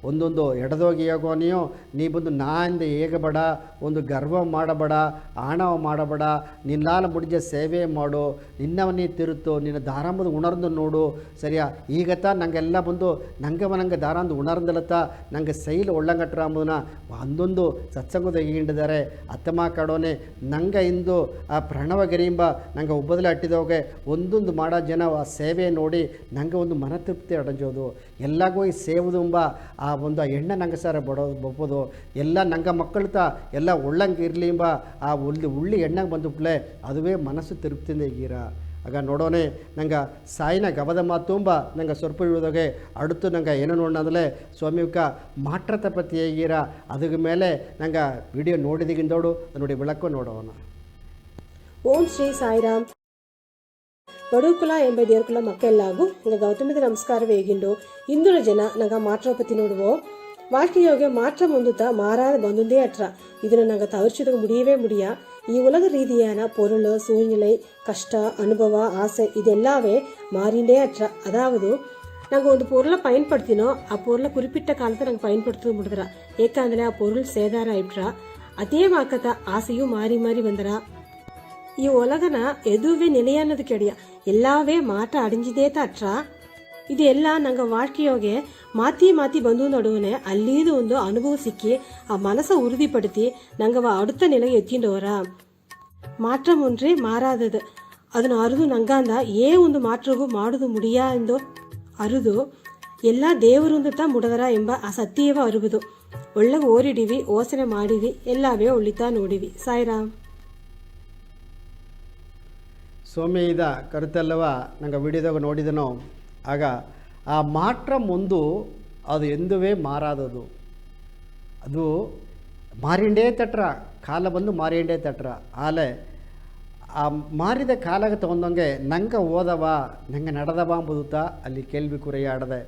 ಒಂದೊಂದು ಎಡದೋಗಿ ಹೇಗೋನಿಯೋ ನೀ ಬಂದು ನಾಯಿಂದ ಹೇಗಬೇಡ, ಒಂದು ಗರ್ವ ಮಾಡಬೇಡ, ಆಣವ ಮಾಡಬೇಡ, ನಿನ್ನಾಲ ಮುಡಿಜ ಸೇವೆ ಮಾಡು, ನಿನ್ನವನ್ನೇ ತಿರುತ್ತು, ನಿನ್ನ ದಾರಾಂಬದು ಉಣರ್ದು ನೋಡು ಸರಿಯಾ. ಈಗತ್ತ ನಂಗೆಲ್ಲ ಬಂದು ನಂಗೆ ದಾರಾಂದು ಉಣರ್ದಲತ್ತ ನಂಗೆ ಸೈಲು ಒಳ್ಳಂಗಟ್ರ ಅಂಬುದನ್ನ ಒಂದೊಂದು ಸತ್ಸಂಗದ ಹಿಂಡಿದ್ದಾರೆ. ಅತ್ತಮ ಕಾಡೋನೆ ನಂಗೆ ಇಂದು ಆ ಪ್ರಣವಗಿರಿಯಂಬ ನಂಗೆ ಒಬ್ಬದಲ್ಲೇ ಅಟ್ಟಿದೋಗೆ ಒಂದೊಂದು ಮಾಡೋ ಜನ ಆ ಸೇವೆ ನೋಡಿ ನಂಗೆ ಒಂದು ಮನ ತೃಪ್ತಿ ಅಡಂಜೋದು. ಸೇವುದು ಎಲ್ಲಗೂ ಈ ಸೇವುದುಂಬ ಆ ಒಂದು ಎಣ್ಣೆ ನಂಗಸಾರ ಬಪ್ಪೋದು ಎಲ್ಲ ನಂಗೆ ಮಕ್ಕಳ್ತ ಎಲ್ಲ ಒಳ್ಳಂಗೆ ಇರಲಿ ಎಂಬ ಆ ಉಳ್ಳಿ ಎಣ್ಣೆಗೆ ಬಂದುಬಿಟ್ಲೆ ಅದುವೇ ಮನಸ್ಸು ತಿರುಗ್ತಿಂದ ಈಗೀರ ಆಗ ನೋಡೋನೆ ನಂಗೆ ಸಾಯಿನ ಗಬದ ಮಾತು ತುಂಬ ನಂಗೆ ಸ್ವಲ್ಪ ಇಳಿದೋಗೆ ಅಡುತ್ತು ನಂಗೆ ಏನೋ ನೋಡೋಣಂದ್ರೆ ಸ್ವಾಮಿಕ ಮಾಟ್ರತ ಪತಿ ಹೇಗೀರ ಅದ್ರ ಮೇಲೆ ನಂಗೆ ವಿಡಿಯೋ ನೋಡಿದಿಗಿಂದೋಡು ನೋಡಿ ಬೆಳಕು ನೋಡೋಣ. ಓಂ ಶ್ರೀ ಸಾಯಿರಾಮ್. ಬಡೂಕುಲ ಎಂಬ ದೇರ್ಕುಲ ಮಕ್ಕೆಲ್ಲಾಗು ನಂಗೆ ಗೌತಮಿದ ನಮಸ್ಕಾರ ವೇಗಿಂಡು ಇಂದುಳ ಜನ ನಂಗೆ ಮಾಟ್ರಪತಿ ನೋಡುವೋ வாழ்க்கையோக மாற்றம் வந்துட்டா மாறாத பந்துந்தே அற்றா. இதில் நாங்கள் தவிர்ச்சதுக்கு முடியவே முடியா. ಈ உலக ரீதியான பொருள், சூழ்நிலை, கஷ்ட, அனுபவ, ஆசை இது எல்லாமே மாறிண்டே அற்றா. அதாவது நாங்கள் ಒಂದು பொருளை பயன்படுத்தினோம், ಆ பொருளை குறிப்பிட்ட காலத்தை நாங்கள் பயன்படுத்த முடியுதுரா. ஏக்காந்தில் ಆ பொருள் சேதார ஆயிட்ரா. அதே மாக்கத்த ஆசையும் மாறி மாறி வந்துடா. ಈ உலகನ எதுவே நிலையானது கிடையாது, எல்லாவே மாற்ற அடைஞ்சதே தாற்றா. ಇದು ಎಲ್ಲ ನಂಗೆ வாழ்க்கையோಗೆ ಮಾತಿ ಮಾತಿ ಬಂದು ನಡುವನೆ ಅಲ್ಲಿದು ಒಂದು ಅನುಭವ ಸಿಕ್ಕಿ ಆ ಮನಸ್ಸை உறுதிப்படுத்தி நாங்கள் அடுத்த நிலையை எத்திட்டு வரா. மாற்றம் ஒன்றே மாறாதது. ಅದನ್ನು ಅರಿದು ನಂಗಾಂದ ಒಂದು ಮಾತ್ರಗೂ ಮಾಡುದು ಮುಡಿಯಾ ಎಂದು ಅರಿದು ಎಲ್ಲ ದೇವರಿಂದ ಮುಡದರ ಎಂಬ ಆ ಸತ್ಯವೇ ಅರುವುದು. ಒಳ್ಳೆಗೆ ಓರಿಡಿವಿ, ಯೋಚನೆ ಮಾಡಿವಿ, ಎಲ್ಲವೇ ಒಳ್ಳಿತಾ ನೋಡಿವಿ. ಸಾಯಿರಾಮ್. ಸೌಮ್ಯ ಇದ ಕರುತೆಲ್ಲವ ನಂಗೆ ವಿಡಿಯೋದಾಗ ನೋಡಿದನೋ ಆಗ ಆ ಮಾಟ್ರ ಮುಂದು ಅದು ಎಂದುವೇ ಮಾರಾದದು. ಅದು ಮಾರಿಂಡೇ ತಟ್ರ ಕಾಲ ಬಂದು ಮಾರಿಂಡೇ ತಟ್ರ ಆಲೆ ಆ ಮಾರಿದ ಕಾಲಾಗ ತಗೊಂಡಂಗೆ ನಂಗೆ ಓದವ ನಂಗೆ ನಡೆದವ ಅಂಬುದುತ್ತ ಅಲ್ಲಿ ಕೇಳ್ವಿ ಕುರಿಯಾಡದೆ.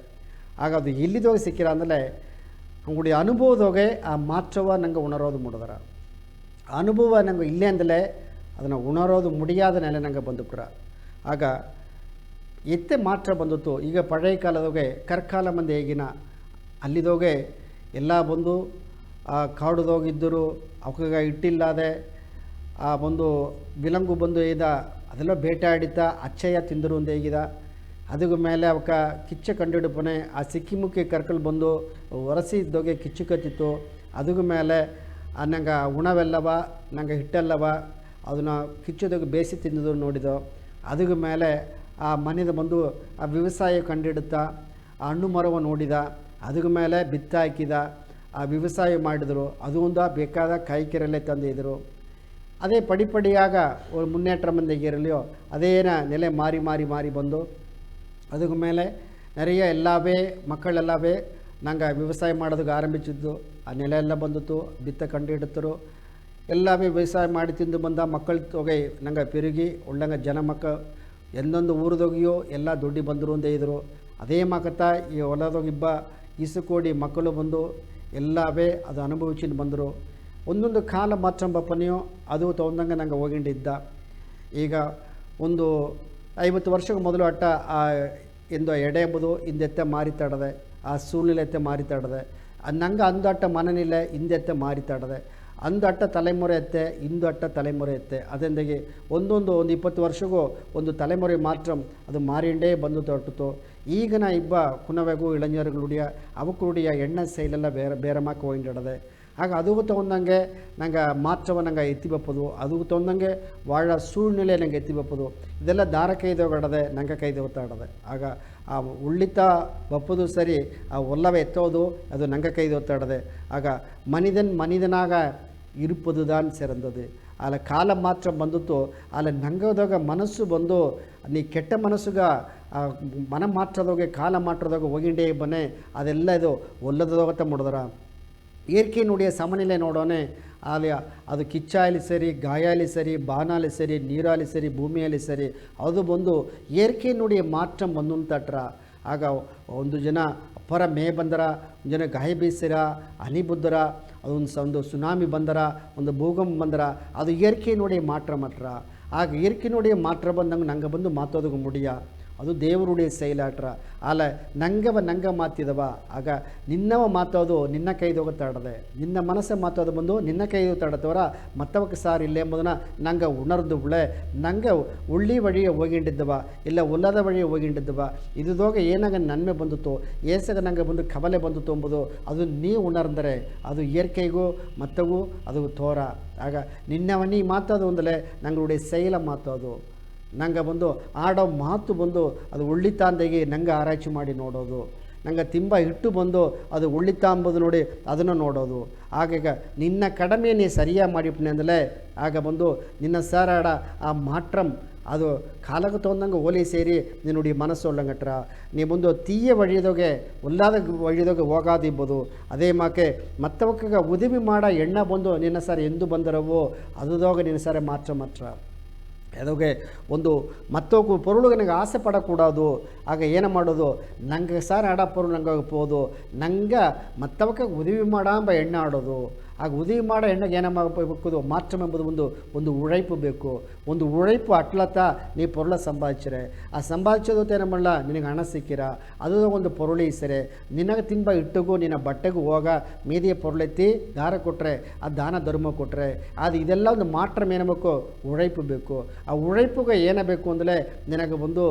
ಆಗ ಅದು ಎಲ್ಲಿದೋಗಿ ಸಿಕ್ಕಿರ ಅಂದಲೇ ಅಂಗುಡಿ ಅನುಭವದೋಗೆ ಆ ಮಾತ್ರವ ನಂಗೆ ಉಣರೋದು ಮುಡಿದರ. ಅನುಭವ ನಂಗೆ ಇಲ್ಲೇ ಅಂದಲೇ ಅದನ್ನು ಉಣರೋದು ಮುಡಿಯಾದ ನೆಲೆ ನಂಗೆ ಬಂದುಬಿಟ್ರ. ಆಗ ಎತ್ತೆ ಮಾತ್ರ ಬಂದಿತ್ತು. ಈಗ ಪಳೆಯ ಕಾಲದೋಗೆ ಕರ್ಕಾಲ ಮಂದಿ ಹೇಗಿನ ಅಲ್ಲಿದೋಗೆ ಎಲ್ಲ ಬಂದು ಆ ಕಾಡುದೋಗಿದ್ದರು ಅವಕಾಗ ಇಟ್ಟಿಲ್ಲದೆ ಆ ಒಂದು ಬಿಲಂಗು ಬಂದು ಇದ ಅದೆಲ್ಲ ಬೇಟೆ ಆಡಿತ ಅಚ್ಚಯ್ಯ ತಿಂದರು ಅಂತ ಹೇಗಿದ. ಅದಕ್ಕೆ ಮೇಲೆ ಅವಕ್ಕ ಕಿಚ್ಚ ಕಂಡಿಡುಪನೆ ಆ ಸಿಕ್ಕಿಮುಕ್ಕಿ ಕರ್ಕಲ್ ಬಂದು ಒರೆಸಿದ್ದೋಗೆ ಕಿಚ್ಚು ಕತ್ತಿತ್ತು. ಅದಕ್ಕೆ ಮೇಲೆ ನಂಗೆ ಉಣವೆಲ್ಲವ ನಂಗೆ ಹಿಟ್ಟೆಲ್ಲವ ಅದನ್ನು ಕಿಚ್ಚದೋಗೆ ಬೇಯಿಸಿ ತಿಂದಿದ್ದು ನೋಡಿದೋ. ಅದಕ್ಕೆ ಮೇಲೆ ಆ ಮನೆದ ಬಂದು ಆ ವ್ಯವಸಾಯ ಕಂಡಿಡುತ್ತಾ ಆ ಹಣ್ಣು ಮರವ ನೋಡಿದ. ಅದಕ್ಕೆ ಮೇಲೆ ಬಿತ್ತ ಹಾಕಿದ, ಆ ವ್ಯವಸಾಯ ಮಾಡಿದರು. ಅದು ಒಂದು ಬೇಕಾದ ಕಾಯಿಕೆರಲ್ಲೇ ತಂದಿದ್ದರು. ಅದೇ ಪಡಿಪಡಿಯಾಗ ಮುನ್ನೇಟ್ರ ಮಂದಿಗಿರಲಿಯೋ ಅದೇನ ನೆಲೆ ಮಾರಿ ಮಾರಿ ಮಾರಿ ಬಂದು ಅದಕ್ಕೆ ಮೇಲೆ ನೆರೆಯ ಎಲ್ಲವೇ ಮಕ್ಕಳೆಲ್ಲವೇ ನಂಗೆ ವ್ಯವಸಾಯ ಮಾಡೋದಕ್ಕೆ ಆರಂಭಿಸಿದ್ದು. ಆ ನೆಲೆ ಎಲ್ಲ ಬಂದಿತ್ತು, ಬಿತ್ತ ಕಂಡು ಎಲ್ಲವೇ ವ್ಯವಸಾಯ ಮಾಡಿ ತಿಂದು ಬಂದ ಮಕ್ಕಳ ತೊಗೆ ನಂಗೆ ಪೆರುಗಿ ಒಳ್ಳಂಗೆ ಜನ ಮಕ್ಕಳು ಎಂದೊಂದು ಊರದೋಗಿಯೋ ಎಲ್ಲ ದುಡ್ಡಿ ಬಂದರು ಅಂತ ಇದ್ದರು. ಅದೇ ಮಕತ್ತ ಈ ಹೊಲದೋಗಿಬ್ಬ ಈಸುಕೋಡಿ ಮಕ್ಕಳು ಬಂದು ಎಲ್ಲವೇ ಅದು ಅನುಭವಿಸಿದ್ದು ಬಂದರು. ಒಂದೊಂದು ಕಾಲ ಮಾತ್ರಂಬಪ್ಪನೆಯೋ ಅದು ತೊಗೊಂಡಂಗೆ ನಂಗೆ ಹೋಗಿಂಡಿದ್ದ. ಈಗ ಒಂದು 50 ವರ್ಷಕ್ಕೆ ಮೊದಲು ಅಟ್ಟ ಆ ಎಂದು ಎಡೆ ಎಂಬುದು ಹಿಂದೆತ್ತೆ ಮಾರಿತಾಡದೆ, ಆ ಸೂಲಿಲೆತ್ತೆ ಮಾರಿತಾಡದೆ. ನಂಗೆ ಅಂದು ಅಟ್ಟ ಮನನಿಲೆ ಹಿಂದೆತ್ತೆ ಮಾರಿತಾಡದೆ. ಅಂದು ಅಟ್ಟ ತಲೆಮೊರೆ ಎತ್ತೆ, ಇಂದು ಅಟ್ಟ ತಲೆಮೊರೆ ಎತ್ತೆ. ಅದೆಂದಾಗಿ ಒಂದು 20 ವರ್ಷಗೂ ಒಂದು ತಲೆಮೊರೆ ಮಾತ್ರ ಅದು ಮಾರಿಂಡೇ ಬಂದು ತೊಟ್ಟಿತು. ಈಗಿನ ಇಬ್ಬ ಕುನವೆಗೂ ಇಳഞ്ഞರುಗಳುಡಿಯ ಅವಕ್ಕುಡಿಯ ಎಣ್ಣೆ ಸೈಲೆಲ್ಲ ಬೇರೆ ಬೇರೆ ಮಾಕ ಹೋಗಿಡದೆ. ಆಗ ಅದೂ ತೊಗೊಂಡಂಗೆ ನಂಗೆ ಮಾತ್ರವ ನಂಗೆ ಎತ್ತಿ ಬಪ್ಪದು, ಅದೂ ತೊಗೊಂಡಂಗೆ ವಾಳ ಸೂಳ್ನೆಲೆ ನಂಗೆ ಎತ್ತಿ ಬಪ್ಪದು. ಇದೆಲ್ಲ ದಾರ ಕೈದೋಗಡದೆ ನಂಗೆ ಕೈದೋತಾಡದೆ. ಆಗ ಆ ಉಳ್ಳಿತ ಬಪ್ಪದು ಸರಿ, ಆ ಒಲ್ಲವ ಎತ್ತೋದು ಅದು ನಂಗೆ ಕೈದೋತಾಡದೆ. ಆಗ ಮನಿದನಾಗ இருப்பது தான் சிறந்தது. அதில் காலம் மாற்றம் வந்துತ್ತು. அதில் ನಂಗದಾಗ ಮನಸ್ಸು ಬಂದು ನೀ ಕೆಟ್ಟ ಮನಸ್ಸುಗ ಮನ ಮಾತ್ರದೋಗೆ ಕಾಲ ಮಾತ್ರದಾಗ ಹೋಗಿಂಡೇ ಬನ್ನೆ ಅದೆಲ್ಲ ಇದು ಒಲ್ಲದೋಗತ್ತ ಮುಡಿದ್ರ ಏರ್ಕೆ ನುಡಿಯ ಸಮನಿಲೆ ನೋಡೋನೆ. ಅಲ್ಲಿ ಅದು ಕಿಚ್ಚಾಲಿ ಸರಿ, ಗಾಯಾಲಿ ಸರಿ, ಬಾನಾಲಿ ಸರಿ, ನೀರಾಲಿ ಸರಿ, ಭೂಮಿಯಲ್ಲಿ ಸರಿ, ಅದು ಬಂದು ಏರ್ಕೆ ನುಡಿಯ ಮಾತ್ರ ಬಂದು ತಟ್ರ. ಆಗ ಒಂದು ಜನ ಅಪ್ಪರ ಮೇ ಬಂದರ, ಒಂದು ಜನ ಗಾಯ ಬೀಸಿರ, ಹನಿ ಬುದ್ದರ, ಅದೊಂದು ಸುನಾಮಿ ಬಂದರ, ಒಂದು ಭೂಕಂಪ ಬಂದರ, ಅದು ಏರ್ಕೆ ನೋಡಿ ಮಾತ್ರ. ಆಗ ಏರ್ಕೆ ನೋಡಿ ಮಾತ್ರ ಬಂದಂಗೆ ನಂಗೆ ಬಂದು ಮಾತೋದಕ್ಕೆ ಮುಡಿಯ ಅದು ದೇವರುடைய செயலாற்ற. ಅಲ್ಲ ನಂಗೆ ಮಾತಿದವ ಆಗ ನಿನ್ನವ ಮಾತೋದು ನಿನ್ನ ಕೈದೋಗತ್ತಾಡದೆ, ನಿನ್ನ ಮನಸ್ಸೆ ಮಾತೋದು ಬಂದು ನಿನ್ನ ಕೈದೋತಾಡತ್ತವರ ಮತ್ತವಕ್ಕೆ ಸಾರ್ ಇಲ್ಲ ಎಂಬುದನ್ನು ನಂಗೆ ಉಣರ್ದು ಬಿಳೆ. ನಂಗೆ ಉಳ್ಳಿ ವழிಯ ಹೋಗಿಂಡಿದ್ದವ ಇಲ್ಲ ಉಲ್ಲದ ವழிಯ ಹೋಗಿಂಡಿದ್ದವ ಇದುದೋಗ ಏನಾಗ ನನ್ಮೆ ಬಂದಿತ್ತು, ಏಸಾಗ ನಂಗೆ ಬಂದು ಕಬಲೆ ಬಂದಿತ್ತು ಎಂಬುದು ಅದು ನೀ ಉಣರ್ದರೆ ಅದು ಏರ್ಕೈಗೂ ಮತ್ತಗೂ ಅದು ತೋರ. ಆಗ ನಿನ್ನವ ನೀ ಮಾತೋದು ಅಂದಲೇ ನಂಗಳುடைய செயಲ ಮಾತೋದು ನಂಗೆ ಬಂದು ಆಡೋ ಮಾತು ಬಂದು ಅದು ಒಳ್ಳಿತಾಂದಾಗಿ ನಂಗೆ ಆರೈಕೆ ಮಾಡಿ ನೋಡೋದು, ನಂಗೆ ತಿಂಬ ಹಿಟ್ಟು ಬಂದು ಅದು ಒಳ್ಳಿತಾ ಅಂಬೋದು ನೋಡಿ ಅದನ್ನು ನೋಡೋದು. ಆಗ ನಿನ್ನ ಕಡಿಮೆ ನೀ ಸರಿಯಾಗಿ ಮಾಡಿಬಿಟ್ನೆ ಅಂದಲೇ ಆಗ ಬಂದು ನಿನ್ನ ಸಾರಾಡ ಆ ಮಾಟ್ರಂ ಅದು ಕಾಲಕ್ಕೆ ತೊಂದಂಗೆ ಓಲಿ ಸೇರಿ ನೀನುಡಿ ಮನಸ್ಸು ಒಳ್ಳಂಗಟ್ರ ನೀ ಬಂದು ತೀಯ ವழிಯದೋಗೆ ಒಲ್ಲಾದ ವழிಯದೋಗೆ ಹೋಗಾದಿರ್ಬೋದು. ಅದೇ ಮಾಕೆ ಮತ್ತವಕ್ಕ ಉದಿಮಿ ಮಾಡ ಎಣ್ಣ ಬಂದು ನಿನ್ನ ಸಾರ ಎಂದು ಬಂದರವೋ ಅದುದೋಗ ನಿನ್ನ ಸಾರ ಮಾತ್ರ ಅದೋಗೆ ಒಂದು ಮತ್ತೊಬ್ಬ ಪೊರುಳಿಗೆ ನನಗೆ ಆಸೆ ಪಡಕೂಡದು. ಆಗ ಏನು ಮಾಡೋದು, ನಂಗೆ ಸಾರ ಆಡೋ ಪೊರುಳು ನಂಗೆ ಹೋಗೋದು, ನಂಗೆ ಮತ್ತವಕ್ಕ ಉದಿವಿ ಮಾಡ ಎಣ್ಣೆ ಆಡೋದು. ಆಗ ಉದಿವಿ ಮಾಡೋ ಎಣ್ಣೆಗೆ ಏನ ಮಾಡಬೇಕು ಮಾತ್ರ ಎಂಬುದು ಒಂದು ಉழைಪು ಬೇಕು. ಒಂದು ಉழைಪು ಅಟ್ಲತ್ತ ನೀ ಪೊರುಳ ಸಂಪಾದಿಸಿರೆ ಆ ಸಂಪಾದಿಸೋದು ಏನು ಮಾಡಲ್ಲ ನಿನಗೆ ಹಣ ಸಿಕ್ಕಿರ ಅದು ಒಂದು ಪೊರುಳಿ ಸರಿ ನಿನಗೆ ತಿಂಬ ಇಟ್ಟಿಗೂ ನಿನ್ನ ಬಟ್ಟೆಗೂ ಹೋಗ ಮೀದಿಯ ಪೊರುಳೆತ್ತಿ ದಾರ ಕೊಟ್ಟರೆ ಆ ದಾನ ಧರ್ಮ ಕೊಟ್ಟರೆ ಅದು ಇದೆಲ್ಲ ಒಂದು ಮಾತ್ರ ಏನಬೇಕು ಉழைಪು ಬೇಕು. ಆ ಉழைಪುಗೆ ಏನಬೇಕು ಅಂದರೆ ನಿನಗೆ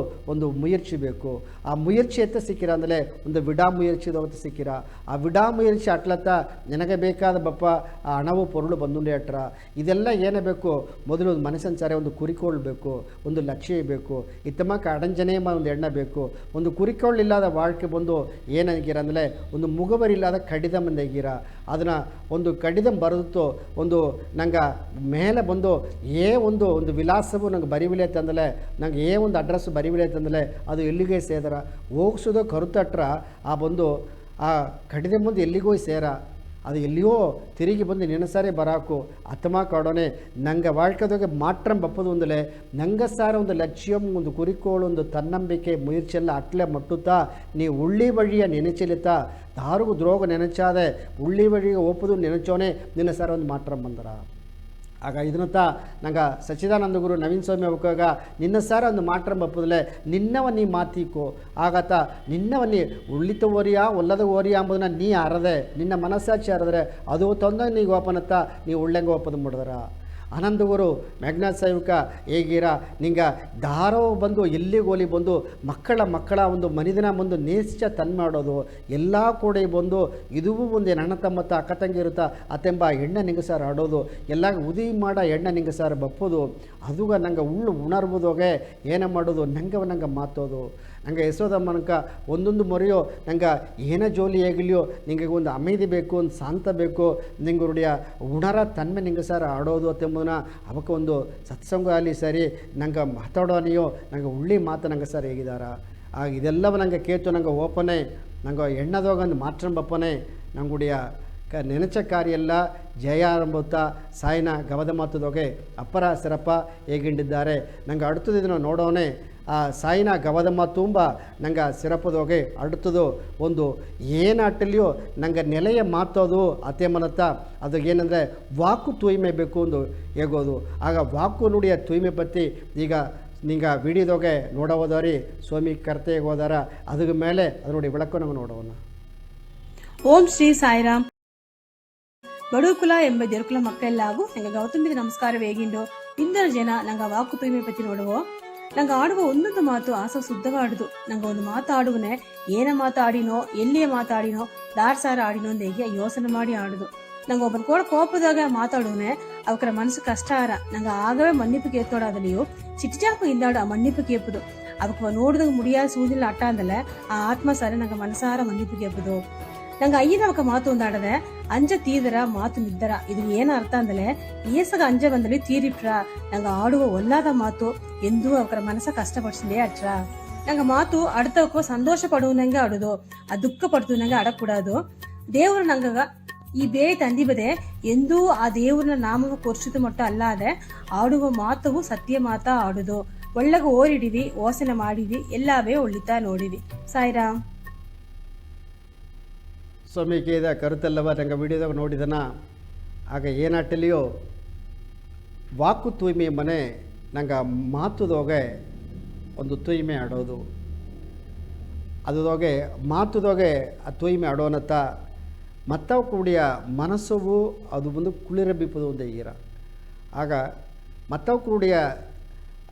ಒಂದು ಮುಯರ್ಚಿ ಬೇಕು. ಆ ಮುಯರ್ಚಿ ಎತ್ತ ಸಿಕ್ಕಿರ ಅಂದರೆ ಒಂದು ವಿಡಾ ಮುಯರ್ಚಿದವತ್ತು ಸಿಕ್ಕಿರ ಆ ವಿಡಾ ಮುಯರ್ಚಿ ಅಟ್ಲತ್ತ ನಿನಗೆ ಬೇಕಾದ ಬಪ್ಪ ಆ ಹಣವು ಪೊರುಳು ಬಂದುಂಡೆ ಅಟ್ರ ಇದೆಲ್ಲ ಏನೇ ಬೇಕು ಮೊದಲು ಒಂದು ಮನಸ್ಸನ್ನು ಸಾರೆ ಒಂದು ಕುರಿಕೊಳ್ಳಬೇಕು, ಒಂದು ಲಕ್ಷ್ಯ ಬೇಕು, ಇತ್ತಮಕ್ಕ ಅಡಂಜನೆ ಒಂದು ಎಣ್ಣೆ ಬೇಕು. ಒಂದು ಕುರಿಕೊಳ್ಳಿಲ್ಲದ வாழ்க்கை ಬಂದು ಏನಾಗಿರ ಅಂದರೆ ಒಂದು ಮುಗವರಿಲ್ಲದ ಕಡಿದ ಮಂದಿಗಿರ ಅದನ್ನು ಒಂದು ಕಡಿದಂ ಬರೆದಿತ್ತು ಒಂದು ನಂಗೆ ಮೇಲೆ ಬಂದು ಒಂದು ವಿಳಾಸವು ನಂಗೆ ಬರಿವಿಲೆ ತಂದಲೆ ನಂಗೆ ಒಂದು ಅಡ್ರೆಸ್ ಬರಿವಿಲೆ ತಂದಲೆ ಅದು ಎಲ್ಲಿಗೆ ಸೇದರ ಹೋಗ್ಸೋದು ಕರುತಟ್ರ ಆ ಬಂದು ಆ ಕಡಿದೆ ಮುಂದೆ ಎಲ್ಲಿಗೂ ಸೇರ ಅದು ಎಲ್ಲಿಯೋ ತಿರುಗಿ ಬಂದು ನೆನಸಾರೆ ಬರಾಕು ಅತ್ತಮ ಕಾಡೋನೆ ನಂಗೆ வாழ்க்கைದೋಗೆ ಮಾಟ್ರಂ ಬಪ್ಪದು ಒಂದಲೇ ನಂಗೆ ಸಾರ ಒಂದು ಲಕ್ಷ್ಯಂ ಒಂದು ಕುರಿಕೋಳು ಒಂದು ತನ್ನಂಬಿಕೆ ಮುಯರ್ಚೆಲ್ಲ ಅಟ್ಲೆ ಮಟ್ಟುತ್ತಾ ನೀ ಉಳ್ಳಿ ವழிಯ ನೆನೆಚಲಿತಾ ದಾರುಗು ದ್ರೋಗ ನೆನಚಾದೆ ಉಳ್ಳಿ ವழிಗೆ ಒಪ್ಪದು ನೆನಚೋನೆ ನಿನ್ನ ಸಾರ ಒಂದು ಮಾಟ್ರಂ ಬಂದರ. ಆಗ ಇದನ್ನತ್ತ ನಂಗೆ ಸಚ್ಚಿದಾನಂದ ಗುರು ನವೀನ್ ಸ್ವಾಮಿ ಅವಕಾಗ ನಿನ್ನ ಸಾರ ಒಂದು ಮಾಟ್ರಂ ಬಪ್ಪದಲ್ಲೇ ನಿನ್ನವ ನೀ ಮಾತೀಕೋ ಆಗತ್ತ ನಿನ್ನವ ನೀ ಉಳ್ಳಿತ ಓರಿಯಾ ಒಲ್ಲದ ಓರಿಯಾ ಅಂಬುದನ್ನ ನೀ ಅರದೆ ನಿನ್ನ ಮನಸ್ಸಾಕ್ಷಿ ಅರದ್ರೆ ಅದು ತೊಂದ ನೀ ಓಪನತ್ತ ನೀ ಉಳ್ಳೆಂಗ ಒಪ್ಪದು ಮಾಡಿದ್ರ. ಆನಂದಗುರು ಮ್ಯಾಗ್ನಾಥ್ ಸಾಹಿಬಕ ಹೇಗಿರ ನಿಂಗೆ ದಾರೋ ಬಂದು ಎಲ್ಲಿಗೋಲಿ ಬಂದು ಮಕ್ಕಳ ಒಂದು ಮನಿದಿನ ಬಂದು ನೇಸ್ಚ ತನ್ ಮಾಡೋದು ಎಲ್ಲ ಕೂಡ ಬಂದು ಇದೂ ಒಂದು ನನ್ನ ತಮ್ಮತ್ತ ಅಕ್ಕ ತಂಗಿ ಇರುತ್ತಾ ಅತ್ತೆಂಬ ಎಣ್ಣೆ ನಿಂಗಸಾರ ಆಡೋದು ಎಲ್ಲ ಉದಿ ಮಾಡ ಎಣ್ಣೆ ನಿಂಗಸಾರ ಬಪ್ಪೋದು ಅದುಗ ನಂಗೆ ಉಣರ್ಬೋದೋಗೆ ಏನೇ ಮಾಡೋದು ನಂಗೆ ಮಾತೋದು ನಂಗೆ ಯಶೋದಮ್ಮನಕ ಒಂದೊಂದು ಮೊರೆಯೋ ನಂಗೆ ಏನೇ ಜೋಲಿ ಹೇಗಲಿಯೋ ನಿಂಗೆ ಒಂದು ಅಮೇದಿ ಬೇಕು ಒಂದು ಶಾಂತ ಬೇಕು ನಿಂಗೆ ರೂಢಿಯ ಉಣರ ತನ್ಮೆ ನಿಂಗೆ ಸಾರ ಆಡೋದು ಅತ್ತೆಂಬುದನ್ನ ಅವಕ್ಕೆ ಒಂದು ಸತ್ಸಂಗ ಆಗಲಿ ಸರಿ ನಂಗೆ ಮಾತಾಡೋನಿಯೋ ನಂಗೆ ಉಳ್ಳಿ ಮಾತು ನಂಗೆ ಸರ್ ಹೇಗಿದಾರ ಆಗ ಇದೆಲ್ಲವ ನಂಗೆ ಕೇತು ನಂಗೆ ಓಪನೆ ನಂಗೆ ಎಣ್ಣದೋಗಂದು ಮಾತ್ರ ಬಪ್ಪನೆ ನಂಗುಡಿಯ ನೆನಚ ಕಾರ್ಯೆಲ್ಲ ಜಯ ಆರಂಭುತ್ತಾ ಸಾಯಿನ ಗವದ ಮಾತುದೋಗೆ ಅಪ್ಪರ ಸಿರಪ್ಪ ಹೇಗಿಂಡಿದ್ದಾರೆ ನಂಗೆ ಅಡ್ತದಿದ್ದನ್ನು ನೋಡೋನೆ ಆ ಸಾಯಿನ ಗವದ ಮಾತು ತುಂಬ ನಂಗೆ ಸಿರಪದೋಗೆ ಅಡ್ತದು ಒಂದು ಏನಾಟಲ್ಲಿಯೋ ನಂಗೆ ನೆಲೆಯ ಮಾತೋದು ಅತ್ತೆ ಮನತ್ತ ಅದು ಏನಂದರೆ ವಾಕು ತೂಯ್ಮೆ ಬೇಕು ಒಂದು ಹೇಗೋದು ಆಗ ವಾಕು ನುಡಿಯ ತೂಯ್ಮೆ ಪತ್ತಿ ಈಗ ನಿಂಗೆ ವಿಡಿಯೋದೋಗೆ ನೋಡೋದರಿ ಸ್ವಾಮಿ ಕರ್ತೆಗೆ ಹೋದಾರ ಅದ್ರ ಮೇಲೆ ಅದು ನೋಡಿ ಬೆಳಕು ನಂಗೆ ನೋಡೋಣ. ಓಂ ಶ್ರೀ ಸಾಯಿರಾಮ್. ಬಡುಕುಲ ಎಂಬ ದೇರ್ಕುಲ ಮಕ್ಕಳೆಲ್ಲಾಗೂ ನಂಗೆ ಗೌತಮಿದ ನಮಸ್ಕಾರ ವೇಗಿಂಡು ಇಂದರ ಜನ ನಂಗೆ ವಾಕು ತೂಯ್ಮೆ ಪತ್ತಿ ನೋಡುವೋ ನಂಗೆ ಆಡುವ ಒಂದೊಂದು ಮಾತು ಆಸ ಶುದ್ಧವಾಡುದು ನಂಗೆ ಒಂದು ಮಾತಾಡುವನೆ ಏನ ಮಾತಾಡಿನೋ ಎಲ್ಲಿಯೇ ಮಾತಾಡಿನೋ ದಾರ್ಸಾರ ಆಡಿನೋ ಅಂತ ಹೇಗೆ ಯೋಚನೆ ಮಾಡಿ ಆಡುದು ನಂಗೆ ಒಬ್ಬನ ಕೂಡ ಕೋಪದಾಗ ಮಾತಾಡುವನೆ ಅವಕರ ಮನಸ್ಸು ಕಷ್ಟ ಆರ ನಂಗೆ ಆಗವೇ ಮನ್ನಿಪ್ಪು ಕೇತೋಡಾದಲಿಯೋ ಚಿಟ್ಟಿಚಾಪು ಇಂದಾಡು ಆ ಮನ್ನಿಪ್ಪು ಕೇಪುದು ಅವಕ್ಕೆ ನೋಡಿದಾಗ ಮುಡಿಯಾದ ಸೂದಿಲ್ಲ ಅಟ್ಟ ಅಂದಲೆ ಆ ಆತ್ಮ ಸಾರ ನಂಗೆ ಮನಸಾರ ಮನ್ನಿಪ್ಪು ಕೇಪುದು ನಂಗೆ ಅಯ್ಯನವಕ ಮಾತು ಒಂದಾಡದೆ ಅಂಜ ತೀದರ ಮಾತು ನಿದ್ದರ ಇದು ಏನ ಅರ್ಥ ಅಂದಲೆ ಏಸಗ ಅಂಜ ಬಂದಲ್ಲಿ ತೀರಿಟ್ರ ನಂಗೆ ಆಡುವ ಒಲ್ಲಾದ ಮಾತು ಎಂದೂ ಅವರ ಮನಸ್ಸ ಕಷ್ಟಪಡಿಸಲೇ ಅಟ್ರ ನಂಗೆ ಮಾತು ಅಡ್ತವಕ್ಕೂ ಸಂತೋಷ ಪಡುವನಂಗೆ ಆಡುದು ಆ ದುಃಖ ಪಡ್ತುನಂಗೆ ಅಡಕೂಡದು ದೇವ್ರು ನಂಗ ಈ ಬೇರೆ ತಂದಿ ಬದೆ ಎಂದೂ ಆ ದೇವ್ರನ ನಾಮವ ಕೊರ್ಸಿತು ಮಟ್ಟ ಅಲ್ಲಾದೆ ಆಡುವ ಮಾತವು ಸತ್ಯ ಮಾತಾ ಆಡುದು ಒಳ್ಳೆಗ ಓರಿಡಿವಿ ಓಸನೆ ಮಾಡಿವಿ ಎಲ್ಲವೇ ಒಳ್ಳಿತಾ ನೋಡಿವಿ. ಸಾಯಿರಾಮ್. ಸ್ವಾಮಿ ಕೇದ ಕರುತೆಲ್ಲವ ನಂಗೆ ವಿಡಿಯೋದಾಗ ನೋಡಿದನ ಆಗ ಏನಾಟಲಿಯೋ ವಾಕು ತೂಯ್ಮೆ ಮನೆ ನಂಗೆ ಮಾತುದೋಗೆ ಒಂದು ತೂಯ್ಮೆ ಆಡೋದು ಅದೋಗೆ ಮಾತುದೋಗೆ ಆ ತೂಯ್ಮೆ ಆಡೋನತ್ತ ಮತ್ತವು ಕೂಡಿಯ ಮನಸ್ಸವು ಅದು ಒಂದು ಕುಳಿರಬಿಪ್ಪದು ಒಂದು ಈರ ಆಗ ಮತ್ತವು ಕೂಡಿಯ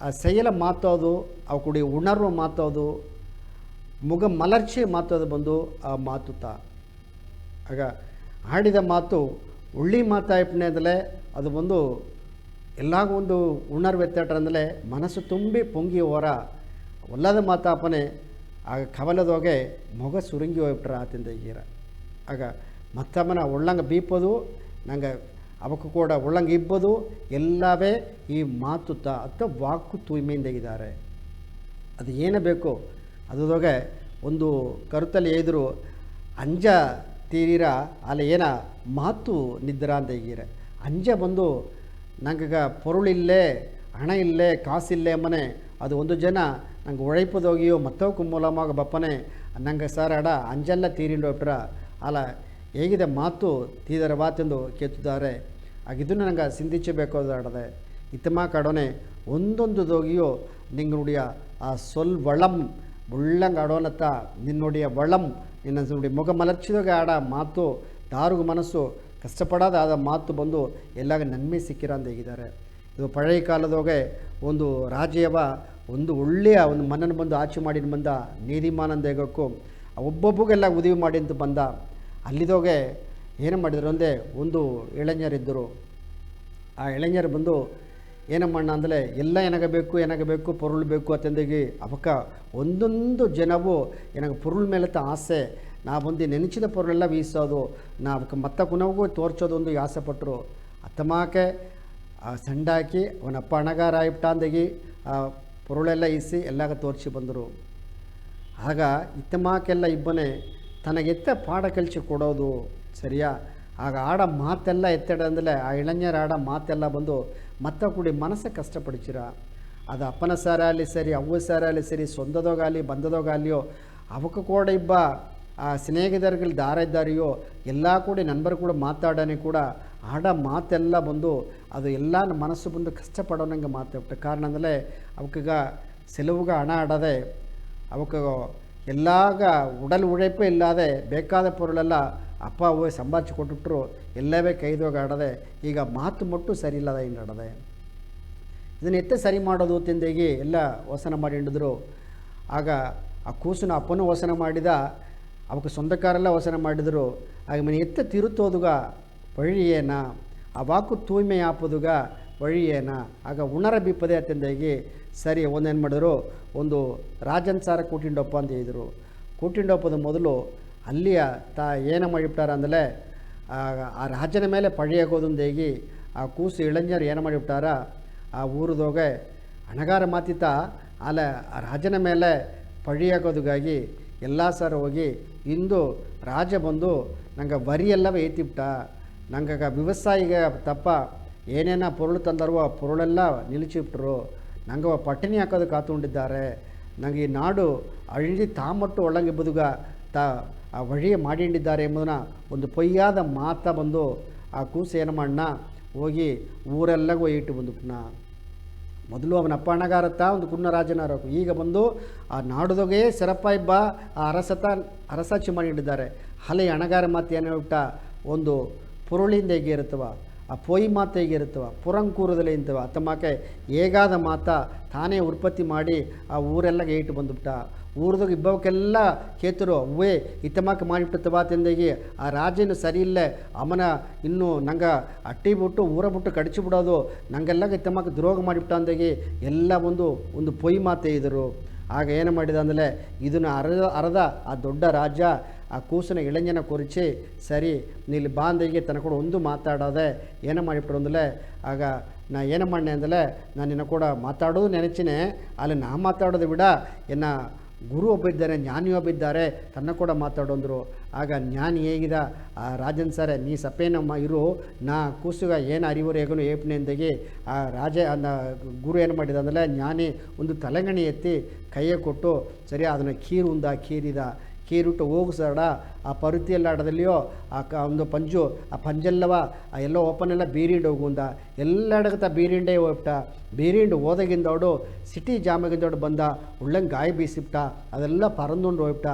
ಆ ಸೆಯಲ ಮಾತೋದು ಅವು ಕೂಡಿ ಉಣರ್ವ ಮಾತೋದು ಮುಗ ಮಲರ್ಚೆ ಮಾತೋದು ಬಂದು ಆ ಮಾತುತ ಆಗ ಆಡಿದ ಮಾತು ಉಳ್ಳಿ ಮಾತಾಯ್ಪಣೆದಲೇ ಅದು ಬಂದು ಎಲ್ಲಾಗೂ ಒಂದು ಉಣರ್ವು ಎತ್ತಟ್ರಂದಲೇ ಮನಸ್ಸು ತುಂಬಿ ಪೊಂಗಿ ಹೋರ ಒಲ್ಲದ ಮಾತಾಪನೆ ಆಗ ಕವಲದೋಗೆ ಮೊಗ ಸುರುಂಗಿ ಹೋಗ್ಬಿಟ್ರ ಆತಿಂದ ಈರ ಆಗ ಮತ್ತಮ್ಮನ ಒಳ್ಳಂಗೆ ಬೀಪೋದು ನಂಗೆ ಅವಕ್ಕೂ ಕೂಡ ಒಳ್ಳಂಗೆ ಇಬ್ಬೋದು ಎಲ್ಲವೇ ಈ ಮಾತು ಅಥವಾ ವಾಕು ತೂಯ್ಮೆಯಿಂದ ಇದ್ದಾರೆ. ಅದು ಏನೇ ಬೇಕು ಅದರೊಳಗೆ ಒಂದು ಕರುತಲ್ಲಿ ಎದುರು ಅಂಜ ತೀರಿರ ಅಲ್ಲಿ ಏನ ಮಾತು ನಿದ್ರ ಅಂತ ಈಗಿರ ಅಂಜ ಬಂದು ನಂಗೆ ಪೊರುಳಿಲ್ಲೇ ಹಣ ಇಲ್ಲೇ ಕಾಸಿಲ್ಲೇ ಮನೆ ಅದು ಒಂದು ಜನ ನಂಗೆ ಉழைಪದೋಗಿಯೋ ಮತ್ತವಕ್ಕೂ ಮೂಲமாக ಬಪ್ಪನೆ ನಂಗೆ ಸರ್ ಅಡ ಅಂಜೆಲ್ಲ ತೀರಿಂಡು ಹೋಗ್ಬಿಟ್ರ ಅಲ್ಲ ಹೇಗಿದೆ ಮಾತು ತೀದರ ಮಾತೆಂದು ಕೇಳ್ತಿದ್ದಾರೆ. ಆಗಿದ್ದನ್ನು ನಂಗೆ ಸಿಂಧಿಸಬೇಕು ಅಡದೆ ಇತ್ತಮ ಕಡೋನೆ ಒಂದೊಂದು ದೋಗಿಯೋ ನಿಂಗನುಡಿಯ ಆ ವಳಂ ಉಳ್ಳಂಗೆ ಆಡೋನತ್ತ ನಿನ್ನುಡಿಯ ವಳಂ ನಿನ್ನ ನುಡಿ ಮುಖ ಮಲರ್ಚಿದಾಗ ಆಡ ಮಾತು ದಾರುಗು ಮನಸ್ಸು ಕಷ್ಟಪಡೋದು ಆದ ಮಾತು ಬಂದು ಎಲ್ಲಾಗ ನನ್ಮೆ ಸಿಕ್ಕಿರ ಅಂತ ಹೇಗಿದ್ದಾರೆ. ಇದು ಪಳೆಯ ಕಾಲದೋಗೆ ಒಂದು ರಾಜ್ಯವ ಒಂದು ಒಳ್ಳೆಯ ಒಂದು ಮನನ್ನು ಬಂದು ಆಚೆ ಮಾಡಿನ ಬಂದ ನೀತಿಮಾನಂದ ಹೇಗೋಕ್ಕೂ ಒಬ್ಬೊಬ್ಬಗೆಲ್ಲ ಉದವಿ ಮಾಡಿ ಅಂತ ಬಂದ. ಅಲ್ಲಿದೋಗೆ ಏನು ಮಾಡಿದ್ರು ಅಂದರೆ ಒಂದು ಎಳೆஞರಿದ್ದರು. ಆ ಎಳೆஞರು ಬಂದು ಏನಮ್ಮಣ್ಣ ಅಂದರೆ ಎಲ್ಲ ಏನಾಗಬೇಕು ಪೊರುಳು ಬೇಕು ಅಂತಂದಾಗಿ ಅವಕ್ಕ ಒಂದೊಂದು ಜನವು ಏನಾಗ ಪೊರುಳ ಮೇಲತ್ತ ಆಸೆ ನಾ ಬಂದು ನೆನೆಸಿದ ಪೊರುಳೆಲ್ಲ ವೀಸೋದು ನಾ ಅವಕ್ಕೆ ಮತ್ತೆ ಕುನವಗೂ ತೋರ್ಸೋದು ಒಂದು ಆಸೆ ಪಟ್ಟರು. ಅತ್ತಮಾಕೆ ಆ ಸಂಡಾಕಿ ಅವನಪ್ಪ ಅಣಗಾರ ಆಯ್ಬಿಟ್ಟ ಅಂದಾಗಿ ಆ ಪೊರುಳೆಲ್ಲ ಈಸಿ ಎಲ್ಲಾಗ ತೋರಿಸಿ ಬಂದರು. ಆಗ ಇತ್ತಮಾಕೆಲ್ಲ ಇಬ್ಬನೇ ತನಗೆತ್ತ ಪಾಠ ಕಲಿಸಿ ಕೊಡೋದು ಸರಿಯಾ. ಆಗ ಆಡ ಮಾತೆಲ್ಲ ಎತ್ತಡಂದಲೇ ಆ ಇಳஞர் ಆಡ ಮಾತೆಲ್ಲ ಬಂದು ಮತ್ತ ಕೂಡಿ ಮನಸ್ಸು ಕಷ್ಟಪಡಿಸಿರ ಅದು ಅಪ್ಪನ ಸಾರಾಗಲಿ ಸರಿ ಅವ್ವ ಸಾರಾಗಲಿ ಸರಿ ಸೊಂದದೋಗಾಲಿ ಬಂದದೋಗಾಲಿಯೋ ಅವಕ್ಕೆ ಕೂಡ ಇಬ್ಬ ಆ ಸ್ನೇಹಿತರುಗಳು ದಾರ ಇದ್ದಾರೆಯೋ ಎಲ್ಲ ಕೂಡಿ ನನ್ಬರು ಕೂಡ ಮಾತಾಡೋನೆ ಕೂಡ ಆಡ ಮಾತೆಲ್ಲ ಬಂದು ಅದು ಎಲ್ಲ ಮನಸ್ಸು ಬಂದು ಕಷ್ಟಪಡೋನಂಗೆ ಮಾತಾಡ್ಬಿಟ್ಟು ಕಾರಣ ಅಂದರೆ ಅವಕ್ಕೀಗ ಸೆಲುವುಗ ಹಣ ಆಡದೆ ಅವಕ್ಕೆ ಎಲ್ಲಾಗ ಉಡಲ್ ಉழைಪೇ ಇಲ್ಲದೆ ಬೇಕಾದ ಪೊರುಳೆಲ್ಲ ಅಪ್ಪ ಅವ್ವ ಸಂಪಾದಿಸಿ ಕೊಟ್ಬಿಟ್ರು ಎಲ್ಲವೇ ಕೈದೋಗ ಆಡದೆ ಈಗ ಮಾತು ಮಟ್ಟು ಸರಿ ಇಲ್ಲದ ಇನ್ನು ಆಡದೆ ಇದನ್ನು ಎತ್ತೆ ಸರಿ ಮಾಡೋದು ತಿಂದೇಗಿ ಎಲ್ಲ ವಸನ ಮಾಡಿ ಹಿಡಿದ್ರು. ಆಗ ಆ ಕೂಸನ ಅಪ್ಪನೂ ವಸನ ಮಾಡಿದ ಅವಕ್ಕೆ ಸ್ವಂತಕಾರೆಲ್ಲ ವಸನ ಮಾಡಿದರು. ಆಗ ಮನೆ ಎತ್ತ ತಿರುತ್ತೋದುಗ ವழிಯೇನ ಆ ವಾಕು ತೂಯ್ಮೆ ಆಪೋದುಗ ವழிಯೇನ ಆಗ ಉಣರ ಬಿಪ್ಪದೆ ಅತ್ತಂದಾಗಿ ಸರಿ ಒಂದೇನು ಮಾಡಿದ್ರು ಒಂದು ರಾಜನ್ ಸಾರ ಕೂಟಿಂಡಪ್ಪ ಅಂತ ಹೇಳಿದರು. ಕೂಟಿಂಡಪ್ಪದ ಮೊದಲು ಅಲ್ಲಿಯ ಏನು ಮಾಡಿಬಿಟ್ಟಾರ ಅಂದಲೇ ಆ ರಾಜನ ಮೇಲೆ ಪಳೆಯಾಗೋದೊಂದೇಗಿ ಆ ಕೂಸು ಇಳஞರು ಏನು ಮಾಡಿಬಿಟ್ಟಾರ ಆ ಊರದೋಗೆ ಹಣಗಾರ ಮಾತಿತ ಅಲ್ಲ ಆ ರಾಜನ ಮೇಲೆ ಪಳೆಯಾಗೋದಕ್ಕಾಗಿ ಎಲ್ಲ ಸಾರ ಹೋಗಿ ಇಂದು ರಾಜ ಬಂದು ನಂಗೆ ವರಿ ಎಲ್ಲವೇ ಏತಿಬಿಟ್ಟ ನಂಗೆ ವ್ಯವಸಾಯಿಗೆ ತಪ್ಪ ಏನೇನ ಪೊರುಳು ತಂದರುವ ಪೊರುಳೆಲ್ಲ ನಿಲ್ಲಿಸಿಬಿಟ್ರು ನಂಗೆ ಪಟ್ಟಿಣಿ ಹಾಕೋದು ಕಾತುಕೊಂಡಿದ್ದಾರೆ ನಂಗೆ ಈ ನಾಡು ಅಳಿದು ತಾಮಟ್ಟು ಒಳ್ಳಂಗೆ ಬದುಗ ಆ ವழிಯ ಮಾಡಿಕೊಂಡಿದ್ದಾರೆ ಎಂಬುದನ್ನ ಒಂದು ಪೊಯ್ಯಾದ ಮಾತ ಬಂದು ಆ ಕೂಸು ಏನು ಮಾಡಣ ಹೋಗಿ ಊರೆಲ್ಲಗೂ ಇಟ್ಟು ಬಂದುಬಿಟ್ನ. ಮೊದಲು ಅವನ ಅಪ್ಪ ಅಣ್ಣಗಾರತ್ತ ಒಂದು ಕುನ್ನ ರಾಜನಾರಕು ಈಗ ಬಂದು ಆ ನಾಡುದೊಗೆ ಸೆರಪ್ಪ ಇಬ್ಬ ಆ ಅರಸಾಚಿ ಮಾಡಿಕೊಂಡಿದ್ದಾರೆ. ಹಲೆ ಅಣಗಾರ ಮಾತು ಏನು ಹೇಳ್ಬಿಟ್ಟ ಒಂದು ಪುರುಳಿಂದ ಹೇಗೆ ಇರುತ್ತವ ಆ ಪೊಯ್ ಮಾತು ಹೇಗೆ ಇರುತ್ತವ ಪುರಂಕೂರದಲ್ಲಿ ಇಂತವ ಅತ್ತಮ್ಮಕ್ಕೆ ಹೇಗಾದ ಮಾತ ತಾನೇ ಉತ್ಪತ್ತಿ ಮಾಡಿ ಆ ಊರೆಲ್ಲಗೆ ಇಟ್ಟು ಬಂದುಬಿಟ್ಟ. ಊರದಾಗ ಇಬ್ಬವಕ್ಕೆಲ್ಲ ಕೇತರು ಅವೇ ಇತ್ತಮ್ಮಕ್ಕೆ ಮಾಡಿಬಿಟ್ಟವ ತಂದೆಗೆ ಆ ರಾಜನು ಸರಿ ಇಲ್ಲೇ ಅಮ್ಮನ ಇನ್ನೂ ನಂಗೆ ಅಟ್ಟಿ ಬಿಟ್ಟು ಊರ ಬಿಟ್ಟು ಕಡಿಸಿ ಬಿಡೋದು ನಂಗೆಲ್ಲ ಇತ್ತಮ್ಮಕ್ಕೆ ದ್ರೋಹ ಮಾಡಿಬಿಟ್ಟ ಅಂದಾಗಿ ಎಲ್ಲ ಒಂದು ಪೊಯ್ ಮಾತೇ ಇದ್ದರು. ಆಗ ಏನು ಮಾಡಿದ ಅಂದಲೇ ಇದನ್ನು ಅರದ ಆ ದೊಡ್ಡ ರಾಜ ಆ ಕೂಸಿನ ಇಳಂಜನ ಕೊರಿಚಿ ಸರಿ ನೀಲಿ ಬಾಂದಿಗೆ ತನ್ನ ಕೂಡ ಒಂದು ಮಾತಾಡೋದೆ ಏನು ಮಾಡಿಬಿಟ್ರು ಅಂದಲೇ ಆಗ ನಾ ಏನು ಮಾಡನೆ ಅಂದಲೇ ನಾನು ನಿನ್ನ ಕೂಡ ಮಾತಾಡೋದು ನೆನಚಿನೇ ಅಲ್ಲಿ ನಾ ಮಾತಾಡೋದು ಬಿಡ ಎನ್ನ ಗುರು ಒಬ್ಬ ಇದ್ದಾರೆ ಜ್ಞಾನಿ ಒಬ್ಬ ಇದ್ದಾರೆ ತನ್ನ ಕೂಡ ಮಾತಾಡೋಂದ್ರು. ಆಗ ಜ್ಞಾನಿ ಹೇಗಿದ ಆ ರಾಜನ್ ಸರ ನೀ ಸಪೇನಮ್ಮ ಇರು ನಾ ಕೂಸುಗ ಏನು ಅರಿವರು ಹೇಗನು ಏಪ್ನೆ ಅಂದಾಗಿ ಆ ರಾಜ ಗುರು ಏನು ಮಾಡಿದ ಅಂದಲೇ ಜ್ಞಾನಿ ಒಂದು ತಲೆಗಣಿ ಎತ್ತಿ ಕೈಯೇ ಕೊಟ್ಟು ಸರಿ ಅದನ್ನು ಕೀರಿದ ಕೀರುಟ್ಟು ಹೋಗಿಸಾಡ ಆ ಪರುತಿಯೆಲ್ಲ ಆಡದಲ್ಲಿಯೋ ಒಂದು ಪಂಜು ಆ ಪಂಜೆಲ್ಲವ ಆ ಎಲ್ಲ ಓಪನೆಲ್ಲ ಬೀರಿಂಡು ಹೋಗುಂದ ಎಲ್ಲ ಅಡಗತ್ತ ಬೀರಿಂಡೇ ಹೋಗ್ಬಿಟ್ಟ. ಬೀರಿಂಡು ಹೋದಾಗಿಂದವಡು ಸಿಟಿ ಜಾಮಗಿಂದವಡು ಬಂದ ಉಳ್ಳಂಗೆ ಗಾಯ ಬೀಸಿಬಿಟ್ಟ ಅದೆಲ್ಲ ಪರಂದುಂಡು ಹೋಗ್ಬಿಟ್ಟ.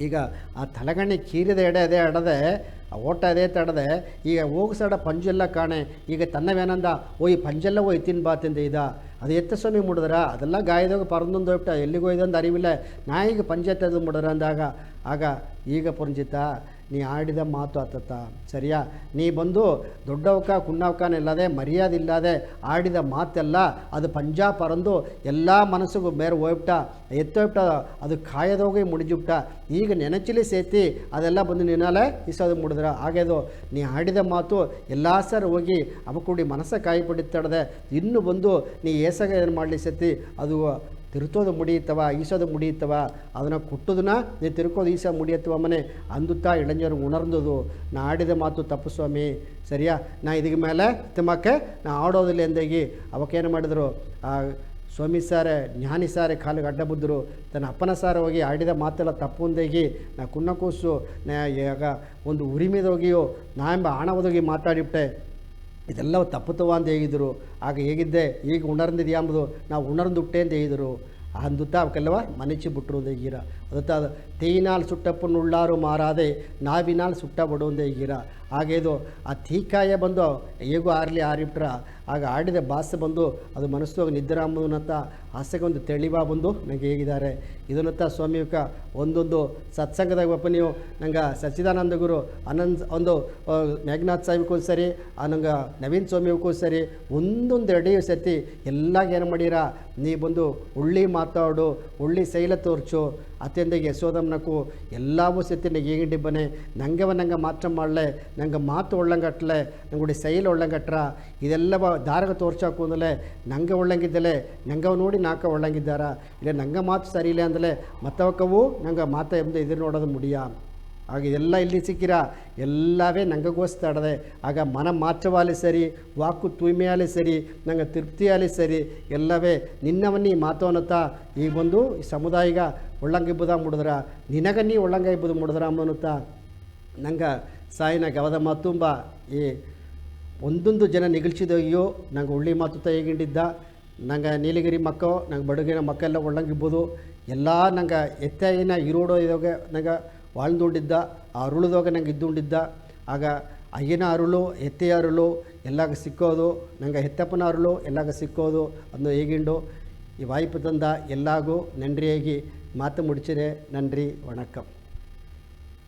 ಈಗ ಆ ತಲೆಗಣ್ಣೆ ಕೀರಿದ ಎಡೆ ಅದೇ ಆಡದೆ ಆ ಓಟ ಅದೇ ತಡದೆ ಈಗ ಹೋಗಿಸಾಡ ಪಂಜು ಎಲ್ಲ ಕಾಣೆ ಈಗ ತನ್ನವೇನಂದ ಈ ಪಂಜೆಲ್ಲ ತಿನ್ ಬಾತಿಂದ ಇದ ಅದು ಎತ್ತ ಸೊನ್ನೆ ಮುಡಿದ್ರ ಅದೆಲ್ಲ ಗಾಯದಾಗ ಪರಂದೊಂದು ಹೋಗ್ಬಿಟ್ಟ ಎಲ್ಲಿಗೆ ಹೋಯ್ದಂದು ಅರಿವಿಲ್ಲ ನಾ ಈಗ ಪಂಚಾಯತ್ ಅದು ಮುಡಿದ್ರ ಅಂದಾಗ ಆಗ ಈಗ ಪುರಂಜಿತ ನೀ ಆಡಿದ ಮಾತು ಆತತ ಸರಿಯಾ. ನೀ ಬಂದು ದೊಡ್ಡವಕ ಕುಣ್ಣವಕನಿಲ್ಲದೆ ಮರ್ಯಾದೆ ಇಲ್ಲದೆ ಆಡಿದ ಮಾತೆಲ್ಲ ಅದು ಪಂಜಾ ಪರಂದು ಎಲ್ಲ ಮನಸ್ಸಿಗೂ ಬೇರೆ ಹೋಗ್ಬಿಟ್ಟ ಎತ್ತೋಗ್ಬಿಟ್ಟ, ಅದು ಕಾಯದೋಗಿ ಮುಡಿಜುಬಿಟ್ಟ. ಈಗ ನೆನಚಿಲಿ ಸೇತಿ ಅದೆಲ್ಲ ಬಂದು ನಿನ್ನಲೆ ಇಸೋದು ಮುಡಿದ್ರ ಹಾಗೆದು ನೀ ಆಡಿದ ಮಾತು ಎಲ್ಲ ಸರ್ ಹೋಗಿ ಅವ ಕೂಡಿ ಮನಸ್ಸ ಕಾಯಿ ಪಡಿತಾಡದೆ ಇನ್ನು ಬಂದು ನೀ ಏಸಾಗ ಏನು ಮಾಡಲಿ ಸತಿ ಅದು ತಿರುತೋದು ಮುಡಿಯುತ್ತವ ಈಸೋದು ಮುಡಿಯುತ್ತವ ಅದನ್ನು ಕೊಟ್ಟೋದನ್ನ ನೀ ತಿರ್ಕೋದು ಈಸ ಮುಡಿಯತ್ತವ ಮನೆ ಅಂದುತ್ತಾ ಇಳಂಜರು ಉಣರ್ದದು ನಾ ಆಡಿದ ಮಾತು ತಪ್ಪು ಸ್ವಾಮಿ ಸರಿಯಾ. ನಾ ಇದಕ್ಕೆ ಮೇಲೆ ತಿಮ್ಮಕ್ಕೆ ನಾ ಆಡೋದಿಲ್ಲ ಎಂದಾಗಿ ಅವಕ್ಕೇನು ಮಾಡಿದ್ರು ಆ ಸ್ವಾಮಿ ಸಾರೇ ಜ್ಞಾನಿ ಸಾರೇ ಕಾಲಿಗೆ ಅಡ್ಡ ಬಿದ್ದರು. ತನ್ನ ಅಪ್ಪನ ಸಾರ ಹೋಗಿ ಆಡಿದ ಮಾತೆಲ್ಲ ತಪ್ಪು ಅಂದಾಗಿ ನಾ ಕುನ್ನ ಕೂಸು ನಾ ಈಗ ಒಂದು ಉರಿಮೆದೋಗಿಯೋ ನಾ ಎಂಬ ಹಣವದೋಗಿ ಮಾತಾಡಿಬಿಟ್ಟೆ ಇದೆಲ್ಲ ತಪ್ಪುತ್ತವ ಅಂತ ಹೇಳಿದರು. ಆಗ ಹೇಗಿದ್ದೆ ಈಗ ಉಣರ್ದಿದೆಯಾ ಎಂಬುದು ನಾವು ಉಣರ್ದುಬಿಟ್ಟೆ ಅಂತ ಹೇಳಿದರು. ಅಂದುತ್ತಾ ಅವಕ್ಕೆಲ್ಲವ ಮನಚಿ ಬಿಟ್ಟರು ಅಂತ ಹೀಗಿರ ಅದತ್ತ ತೇಯಿನಾಲ್ ಸುಟ್ಟಪ್ಪನ್ನುಳ್ಳಾರು ಮಾರಾದೆ ನಾವಿನಾಲ್ ಸುಟ್ಟ ಬಡುವಂದೇ ಹೀಗಿರ ಹಾಗೆ ಇದು ಆ ತೀಕಾಯ ಬಂದು ಹೇಗೂ ಆರಿಬಿಟ್ರ ಆಗ ಆಡಿದ ಭಾಷೆ ಬಂದು ಅದು ಮನಸ್ಸು ನಿದ್ರಾಂಬುನತ್ತ ಹಾಸ್ಯಕ್ಕೆ ಒಂದು ತೆಳಿವಾ ಬಂದು ನನಗೆ ಹೇಗಿದ್ದಾರೆ ಇದನ್ನತ್ತ ಸ್ವಾಮಿಕ ಒಂದೊಂದು ಸತ್ಸಂಗದಾಗ ಒಪ್ಪ ನೀವು ನಂಗೆ ಸಚ್ಚಿದಾನಂದ ಗುರು ಒಂದು ಮೇಘನಾಥ್ ಸಾಹಿಬ್ಗೂ ಸರಿ ನಂಗೆ ನವೀನ್ ಸ್ವಾಮಿಗೂ ಸರಿ ಒಂದೊಂದು ಅಡಿ ಸತಿ ಎಲ್ಲಾಗ ಏನು ಮಾಡೀರ ನೀ ಬಂದು ಉಳ್ಳಿ ಮಾತಾಡು ಉಳ್ಳಿ ಶೈಲ ತೋರ್ಚು ಅತ್ಯಂತ ಯಶೋದಮ್ಮನಕ್ಕೂ ಎಲ್ಲವೂ ಸತಿ ನಂಗೆ ಹೇಗಿಂಡಿ ಬನೆ ನಂಗೆ ನಂಗೆ ಮಾತ್ರ ಮಾಡಲೆ ನಂಗೆ ಮಾತು ಒಳ್ಳಂಗಟ್ಲೆ ನಂಗುಡಿ ಶೈಲ ಒಳ್ಳಂಗಟ್ರ ಇದೆಲ್ಲ ದಾರಗ ತೋರ್ಸಾಕು ಅಂದಲೆ ನಂಗೆ ಒಳ್ಳಂಗಿದ್ದಲೆ ನಂಗೆ ನೋಡಿ ನಾಕ ಒಳ್ಳಂಗಿದ್ದಾರ ಇಲ್ಲ ನಂಗೆ ಮಾತು ಸರಿ ಇಲ್ಲ ಅಂದಲೆ ಮತ್ತವಕ್ಕವು ನಂಗೆ ಮಾತ ಎಂಬುದು ಎದುರು ನೋಡೋದು ಮುಡಿಯ ಆಗ ಇದೆಲ್ಲ ಇಲ್ಲಿ ಸಿಕ್ಕಿರ ಎಲ್ಲವೇ ನಂಗಗೋಸ್ತಾಡದೆ ಆಗ ಮನ ಮಾತ್ರವಾಲಿ ಸರಿ ವಾಕು ತೂಯ್ಮೆಯಾಲಿ ಸರಿ ನಂಗೆ ತೃಪ್ತಿಯಾಲಿ ಸರಿ ಎಲ್ಲವೇ ನಿನ್ನವನ್ನಿ ಮಾತು ಅನ್ನತ್ತಾ ಈಗ ಬಂದು ಈ ಸಮುದಾಯಿಗ ಒಳ್ಳಂಗಿಬ್ಬುದ ಮುಡಿದ್ರ ನಿನಗ ನೀ ಒಳ್ಳಂಗ ಇಬ್ಬುದು ಮುಡಿದ್ರ ಅನ್ನುತ್ತಾ ನಂಗೆ ಸಾಯಿನ ಗವದ ಮಾತುಂಬ ಈ ಒಂದೊಂದು ಜನ ನಿಗಲ್ಸಿದೋಗಿಯೋ ನಂಗೆ ಒಳ್ಳೆ ಮಾತು ಹೇಗಿಂಡಿದ್ದ ನಂಗೆ ನೀಲಗಿರಿ ಮಕ್ಕೋ ನಂಗೆ ಬಡಗಿನ ಮಕ್ಕೆಲ್ಲ ಒಳ್ಳಂಗಿರ್ಬೋದು ಎಲ್ಲ ನಂಗೆ ಎತ್ತೈನ ಇರೋಡೋ ಇದಾಗ ನಂಗೆ வாழ்ந்துண்டிದ್ದ ಆ ಅರುಳದಾಗ ನಂಗೆ ಇದ್ದುಂಡಿದ್ದ ಆಗ ಅಯ್ಯನ ಅರುಳು ಎತ್ತೆಯ ಅರುಳು ಎಲ್ಲಾಗ ಸಿಕ್ಕೋದು ನಂಗೆ ಹೆತ್ತಪ್ಪನ ಅರುಳು ಎಲ್ಲಾಗ ಸಿಕ್ಕೋದು ಅದನ್ನು ಹೇಗಿಂಡು ಈ ವಾಯ್ಪು ತಂದ ಎಲ್ಲಾಗೂ ನನ್ರಿಯಾಗಿ ಮಾತು ಮುಡಿಸಿದೆ ನನ್ರಿ ವಣಕ್ಕಂ.